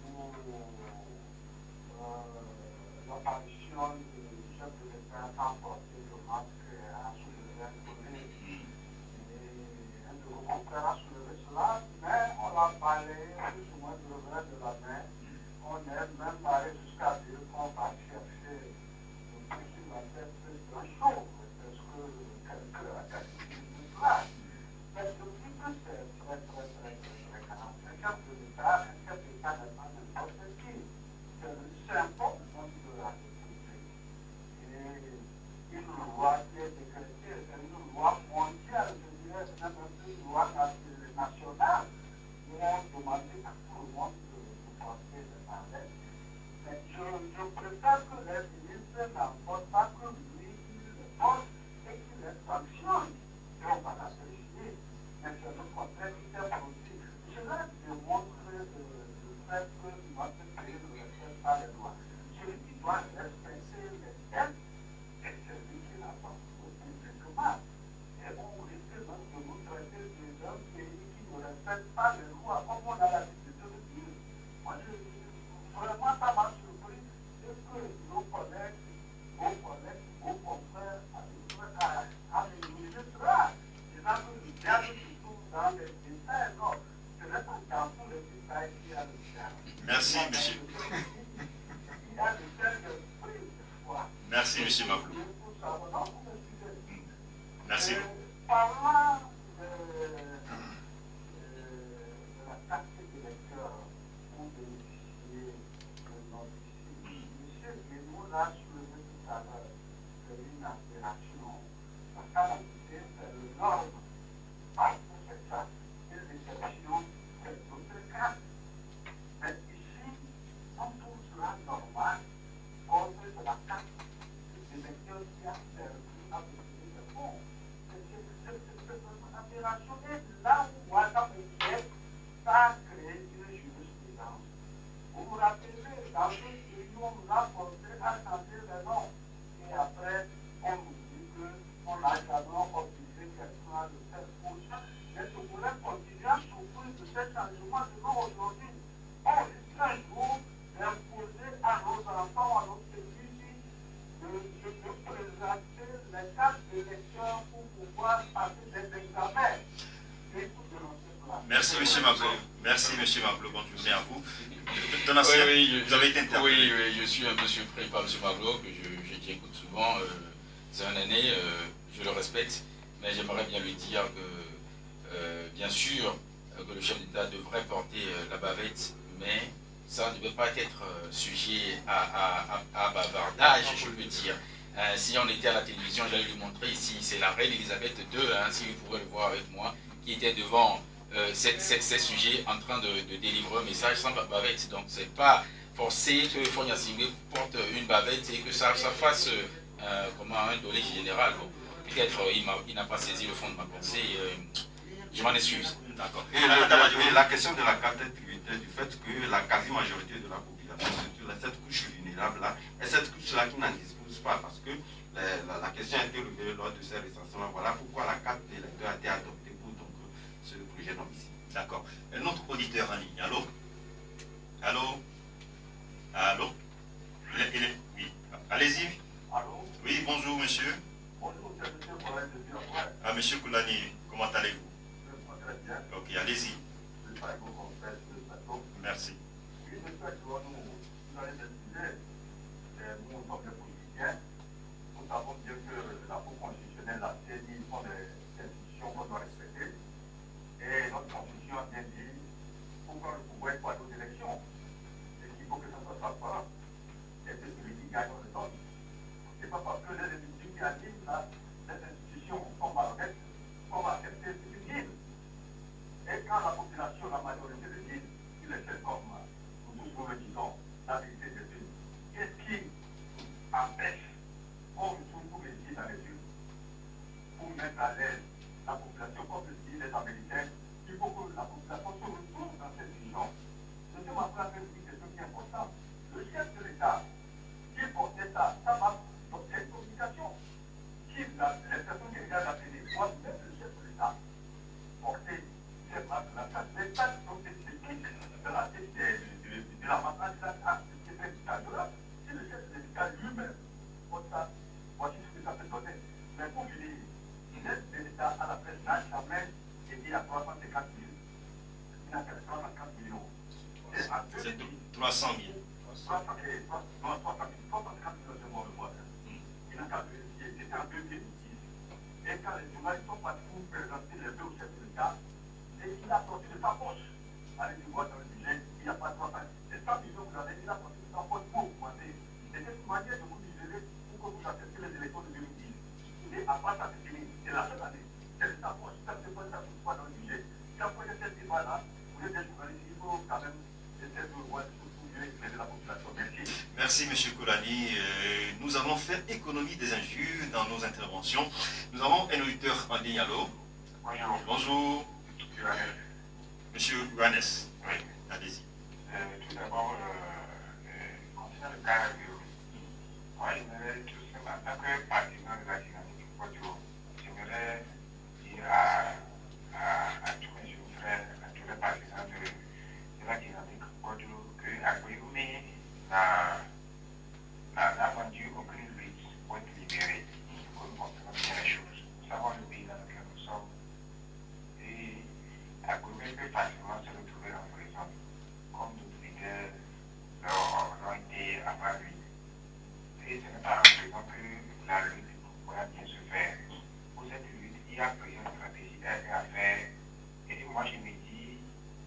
S5: pour l'apparition du chef de l'État sans porter le masque à soulever un collet. Et un de vos confrères a soulevé cela, mais on l'a balayé plus ou moins de revers de la main. On est même allé jusqu'à dire qu'on va chercher sur la tête d'un chauve, parce que quelqu'un a cassé une place. Mais je dis que c'est très grave. Un chef de l'État n'est pas n'importe qui. C'est le symbole de la République. Et une loi qui est décrétée, c'est une loi mondiale, je dirais, c'est même une loi nationale. Où on demandait à tout le monde de porter le masque. Mais je préfère que les ministres n'emportent pas que lui, qu'il le porte et qu'il les sanctionne. Et on va la vérifier. Mais c'est le contraire qui s'est produit. Cela démontre le fait que notre pays ne respecte pas les lois. Celui qui doit respecter les textes est celui qui n'a pas publiquement. Et on risque même de nous traiter d'un pays qui ne respecte pas les lois, comme on a l'habitude de le dire. Moi, vraiment, ça m'a surpris. C'est que nos collègues, vos confrères, à les ministres, disant que le diable se trouve dans les détails. Non, ce n'est pas dans tous les détails qu'il y a le diable.
S1: Merci, monsieur.
S5: Il y a le tel d'esprit, des fois.
S1: Merci, monsieur Magoulou. Merci.
S5: Parlant de la carte d'électeur pour vérifier le nom d'ici, M. Guémon l'a soulevé tout à l'heure, c'est une aspiration. La carte d'identité, c'est le norme. Parce que c'est ça. Une déception, c'est d'autres cartes. Mais ici, on trouve cela normal, comme c'est la carte d'électeur qui a servi à obtenir des fonds. C'est une aberration. Et là où Ouattara est, ça a créé une jurisprudence. Vous vous rappelez, dans ce pays, on nous a forcé à changer les noms. Et après, on nous dit qu'on n'a jamais obligé quelqu'un de faire pour ça. Mais je voulais continuer à souffrir de ce changement de nom aujourd'hui. On risque un jour d'imposer à nos enfants, à nos petits, de présenter les cartes d'élection pour pouvoir passer des examens.
S1: Merci, monsieur Magoulou. Merci, monsieur Magoulou. Bonne journée à vous.
S3: Oui,
S1: vous avez été interpellé.
S3: Oui, je suis un peu surpris par M. Magoulou, que j'écoute souvent. C'est un aîné, je le respecte, mais j'aimerais bien lui dire que, bien sûr, que le chef d'État devrait porter la bavette, mais ça ne devait pas être sujet à bavardage, je peux dire. Si on était à la télévision, j'allais lui montrer ici, c'est la reine Elisabeth II, si vous pourrez le voir avec moi, qui était devant ces sujets en train de délivrer un message sans bavette. Donc c'est pas forcé que Fonia Singé porte une bavette et que ça fasse comme un tollé général. Bon, peut-être il n'a pas saisi le fond de ma pensée, je m'en excuse.
S4: D'accord. Et la question de la carte est tributaire du fait que la quasi-majorité de la population, surtout cette couche vulnérable-là, est cette couche-là qui n'en dispose pas, parce que la question a été relevée lors de ces recensements. Voilà pourquoi la carte d'électeur a été adoptée pour donc, ce projet d'ambition.
S1: D'accord. Un autre auditeur en ligne. Allô? Allô? Allô? Oui. Allez-y.
S5: Allô?
S1: Oui, bonjour, monsieur.
S5: Bonjour, c'est M. Koulani de Biafra.
S1: Ah, monsieur Koulani, comment allez-vous?
S5: Je vais très bien.
S1: Ok, allez-y.
S5: Je suis avec vos confrères sur le plateau.
S1: Merci.
S5: Oui, j'espère que nous allons décider. Nous sommes des politiciens. Nous savons bien que la Cour constitutionnelle a dit sont des institutions qu'on doit respecter. Et notre constitution a bien dit pourquoi le pouvoir est pas aux élections. Et qu'il faut que ça soit transparent. Et que celui qui gagne, on le donne. Ce n'est pas parce que les institutions qui animent les institutions sont malhonnêtes qu'on va accepter ce qu'ils disent. Et quand la population, la majorité le dit, il est fait comme nous le disons, la vérité de Dieu. Qu'est-ce qui l'État politique de la maternité a accepté cet état-là. C'est le chef de l'État lui-même. Voici ce que ça peut donner. Mais pour finir, l'aide de l'État à la presse n'a jamais été à 350 000. Il n'a qu'à 350 millions.
S1: C'est 300 000.
S5: 350 millions de morts. Il n'a qu'à vérifier. C'était en 2010. Et quand les journalistes sont partis pour présenter les deux au chef de l'État, et il a sorti de sa poche. Allez, tu vois dans le budget, il n'y a pas de 300 000. Et 100 millions, vous avez, il a sorti de sa poche pour augmenter. Et c'est une manière de vous isoler pour que vous acceptez les élections de 2010. Et après, ça c'est fini. Et la seule année, c'est de sa poche. Ça ne pas ça dans le budget. Si après cet débat-là, vous êtes des journalistes, il faut quand même essayer de voir tout éclairer la population. Merci.
S1: Merci, M. Koulani. Nous avons fait économie des injures dans nos interventions. Nous avons un auditeur en ligne. Allô?
S5: Bonjour.
S1: Bonjour. Monsieur Johannes.
S5: Oui.
S1: Allez-y.
S5: Tout d'abord, concernant le cas de moi, j'aimerais tout simplement, en tant que partisan de la dynamique du Kodjo, j'aimerais dire à tous mes jeunes frères, à tous les partisans de la dynamique du Kodjo, que Agoyoumi n'a vendu aucune lutte pour être libéré. Pour nous comprendre bien les choses. Nous savons le pays dans lequel nous sommes. Et Agoyoumi peut facilement se retrouver en prison, comme d'autres leaders l'ont été avant lui. Et ce n'est pas en prison que la lutte pourra bien se faire. Pour cette lutte, il y a plusieurs stratégies à faire. Et moi, je me dis,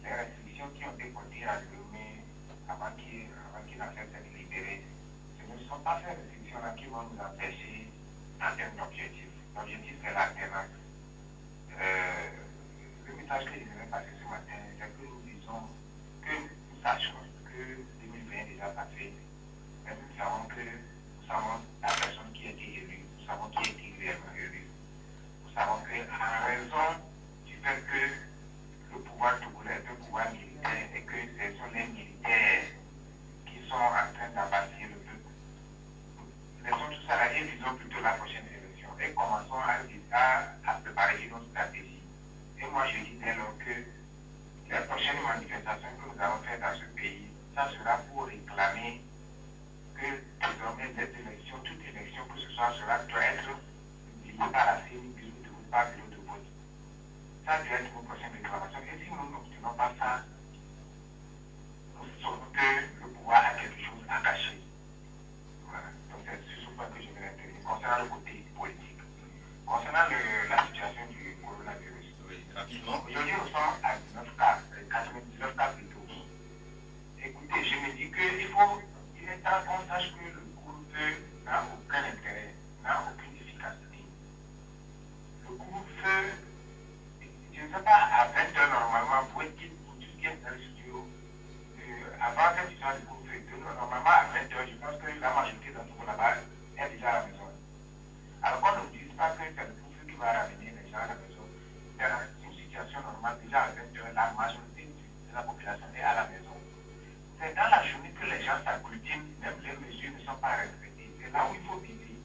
S5: les restrictions qui ont été portées à Agoyoumi avant qu'il n'accepte d'être libéré, ce ne sont pas ces restrictions-là qui vont nous empêcher en termes d'objectifs. L'objectif, c'est l'alternance. Le message que je voulais passer ce matin, c'est que nous disons que nous sachons que 2020 est déjà passé, mais nous savons la personne qui a été élue, nous savons qui a été réellement élu. Nous savons qu'en raison du fait que le pouvoir togolais est un pouvoir militaire et que ce sont les militaires qui sont en train d'abasser le peuple, laissons tout ça là et disons plutôt la prochaine élection et commençons à préparer une autre stratégie. Et moi, je dis dès lors que les prochaines manifestations que nous allons faire dans ce pays, ça sera pour réclamer que désormais cette élection, toute élection que ce soit, cela doit être liée par la CENI, bureau de vote, par bureau de vote. Ça doit être nos prochaines réclamations. Et si nous n'obtenons pas ça, nous saurons que le pouvoir a quelque chose à cacher. Voilà. Donc c'est sur ce point que je vais intervenir. Concernant le côté politique, concernant la situation du coronavirus.
S1: Oui, rapidement.
S5: Aujourd'hui, nous sommes à 19 cas, 99 cas plutôt. Écoutez, je me dis qu'il est temps qu'on sache que le couvre-feu n'a aucun intérêt, n'a aucune efficacité. Le couvre-feu, je ne sais pas, à 20h normalement, pour être pour tout ce qui est dans le studio, avant cette histoire de couvre-feu, normalement à 20h, je pense que la majorité d'entre vous là-bas est déjà à la maison. Alors qu'on ne nous dise pas que c'est le couvre-feu qui va ramener les gens à la maison. Dans une situation normale, déjà à 20h, la majorité de la population est à la maison. C'est dans la journée que les gens s'agglutinent, même les mesures ne sont pas respectées. C'est là où il faut viser.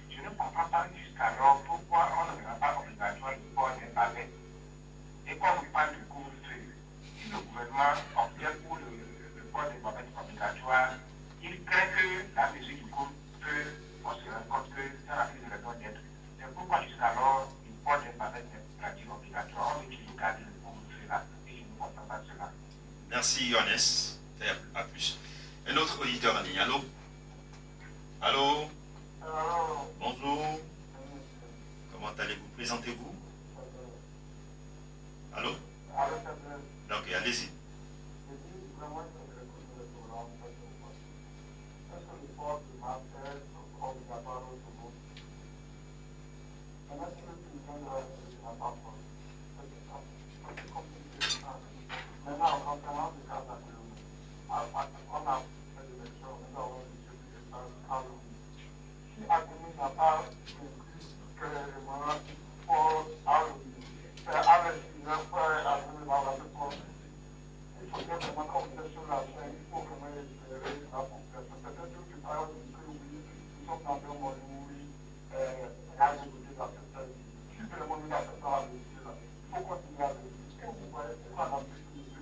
S5: Je ne comprends pas jusqu'alors pourquoi on ne rend pas obligatoire le port des bavettes. Et quand on parle de couvre-feu, si le gouvernement obtient pour le port des bavettes obligatoire, il craint que la mesure du couvre-feu, on se rend compte que ça n'a plus de raison d'être. C'est pourquoi jusqu'alors, le port des bavettes n'est pas obligatoire. On veut toujours garder le couvre-feu là. Et je ne comprends pas cela.
S1: Merci, Johannes. À plus. Un autre auditeur en ligne. Allô? Allô? Bonjour. Comment allez-vous? Présentez-vous. Allô? Ok, allez-y.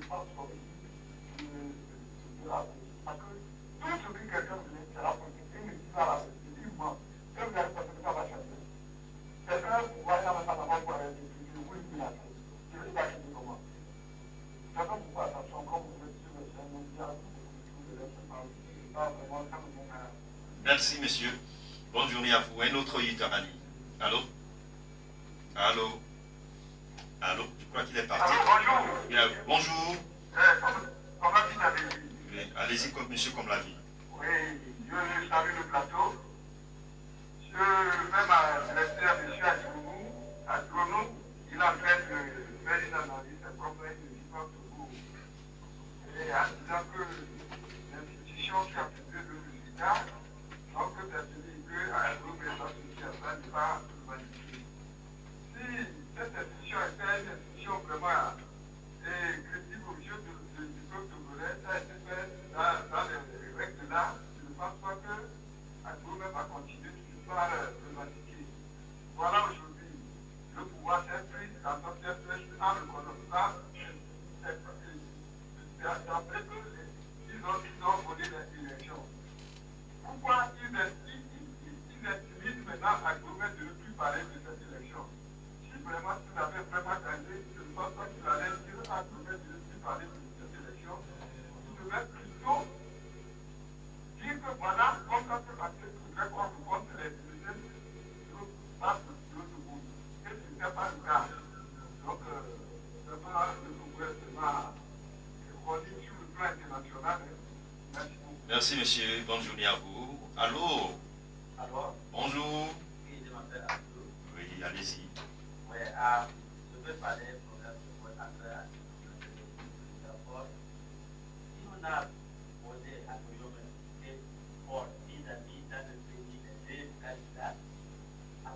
S5: pense que parce que tout ce que quelqu'un voulait, c'est la politique. Et il dit ça là, effectivement, que vous avez pensé que ça va changer. Quelqu'un, vous voyez, on va savoir pour aller décider, oui, il a fait. Je ne vais pas changer comment. Chacun vous voit attention, comme vous êtes sur le chaîne mondial, vous ne pas vraiment ça me montre.
S1: Merci, monsieur. Bonne journée à vous. Un autre Yitarani. Allô? Allô? Allô? Je crois qu'il est parti.
S5: Bonjour.
S1: Bonjour.
S5: Comment vous avez dit?
S1: Allez-y, monsieur, comme la vie.
S5: Oui, je salue le plateau. Je même à l'extérieur de M. Adjoumou, il est en train de faire une analyse des problèmes de l'histoire de vous. Et en disant que l'institution qui a publié le résultat, donc c'est celui que Adjoumou est associé à ça, n'est pas magnifique. Si cette institution était une institution vraiment critique au jeu du peuple togolais, ça a été fait dans les règles de l'art, je ne pense pas que Adjoumou va continuer par le Vatican. Voilà aujourd'hui, le pouvoir s'est pris dans notre flèche en reconnaissant d'après qu'ils ont volé l'élection. Pourquoi ils intimisent maintenant à Adjoumou de ne plus parler de cette élection? Si vraiment s'il avait vraiment gagné, je ne pense pas qu'il allait dire à Adjoumou de ne plus parler de cette élection. Il devait plutôt dire que voilà, comme ça peut passer, il faudrait qu'on rencontre les deuxièmes parts de l'autre monde. Et ce n'était pas le cas. Donc, vraiment, le gouvernement relie sur le plan international. Merci beaucoup.
S1: Merci, monsieur. Bonne journée à vous. Allô?
S5: Alors,
S1: Bonjour.
S5: oui, je m'appelle Abdou.
S1: Oui, allez-y.
S5: Oui, je veux parler du problème de votre affaire. D'abord, si on a posé à Guillaume pour vis-à-vis dans le pays des deux candidats,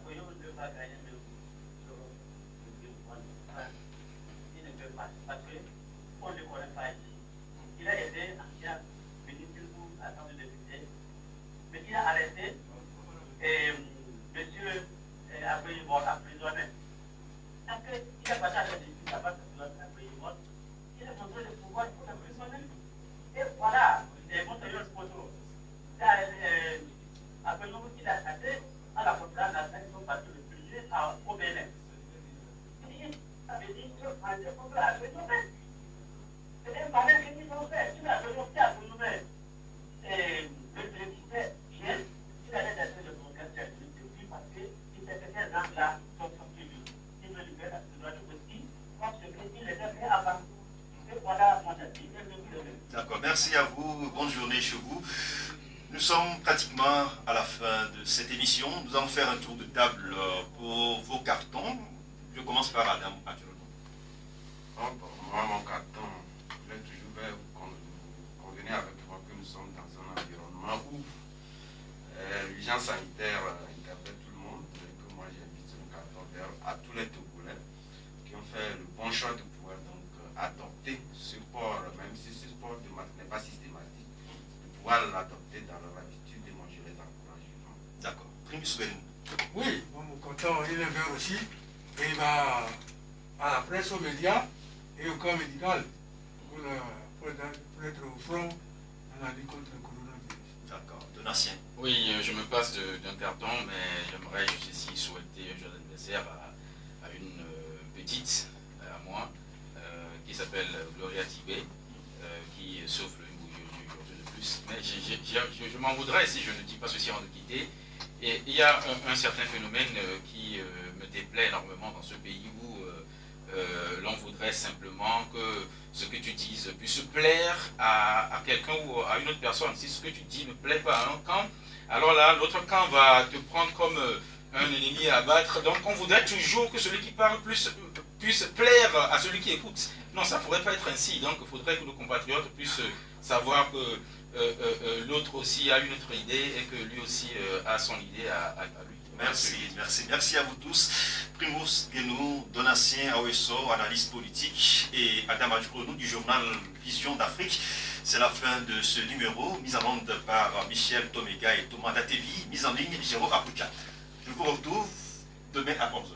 S5: Guillaume ne va gagner le sur le il ne peut pas, parce qu'on ne le connaît pas ici. Il a été ancien ministre ou assemblée de députés, mais il a arrêté et monsieur Aguillaume emprisonné. Après, il a passé à la justice, il a pas Aguillaume, il a montré le pouvoir pour l'emprisonner. Et voilà, montré le photo. Aguillaume, il a attaqué à la frontière nationale, ils sont partis le budget au Bénin. Il avait dit que Français pour la Aguillaume. C'est un palais qu'ils ont fait. Tu l'as fait à Aguillaume. Et le président, il allait d'être le programme depuis parce que ces gens-là sont sortis. Ils me libèrent de droit aussi parce qu'il était fait avant. Et voilà mon avis.
S1: D'accord, merci à vous. Bonne journée chez vous. Nous sommes pratiquement à la fin de cette émission. Nous allons faire un tour de table pour vos cartons. Je commence par Adam Adjoumou.
S4: Moi, mon carton, je vais toujours convenir avec moi que nous sommes dans un environnement où l'urgence sanitaire interpelle tout le monde, et que moi j'invite mon carton vert à tous les Togolais qui ont fait le bon choix de pouvoir donc adopter ce sport, même si ce sport de maths n'est pas systématique, de pouvoir l'adopter dans leur habitude, et moi je les encourage vivement.
S1: D'accord. Primus Benou.
S2: Oui, mon canton, il est vert aussi. Et il va à la presse, aux médias et au corps médical pour être au front dans la lutte contre le coronavirus.
S1: D'accord. Donatien.
S3: Oui, je me passe d'un carton, mais j'aimerais juste ici souhaiter un joyeux anniversaire à une petite, à moi, qui s'appelle Gloria Tibé, qui souffle une bougie de plus. Mais je m'en voudrais si je ne dis pas ceci avant de quitter. Et il y a un certain phénomène qui me déplaît énormément dans ce pays où l'on voudrait simplement que ce que tu dises puisse plaire à quelqu'un ou à une autre personne. Si ce que tu dis ne plaît pas à un camp, alors là, l'autre camp va te prendre comme un ennemi à abattre. Donc on voudrait toujours que celui qui parle puisse plaire à celui qui écoute. Non, ça ne pourrait pas être ainsi. Donc il faudrait que nos compatriotes puissent savoir que l'autre aussi a une autre idée et que lui aussi a son idée à lui.
S1: Merci à vous tous. Primus Benou, Donatien Awesso, analyste politique, et Adam Adjoumou du journal Vision d'Afrique. C'est la fin de ce numéro, mis en onde par Michel Tomega et Thomas Datevi, mise en ligne Jérôme Apucha. Je vous retrouve demain à 11h.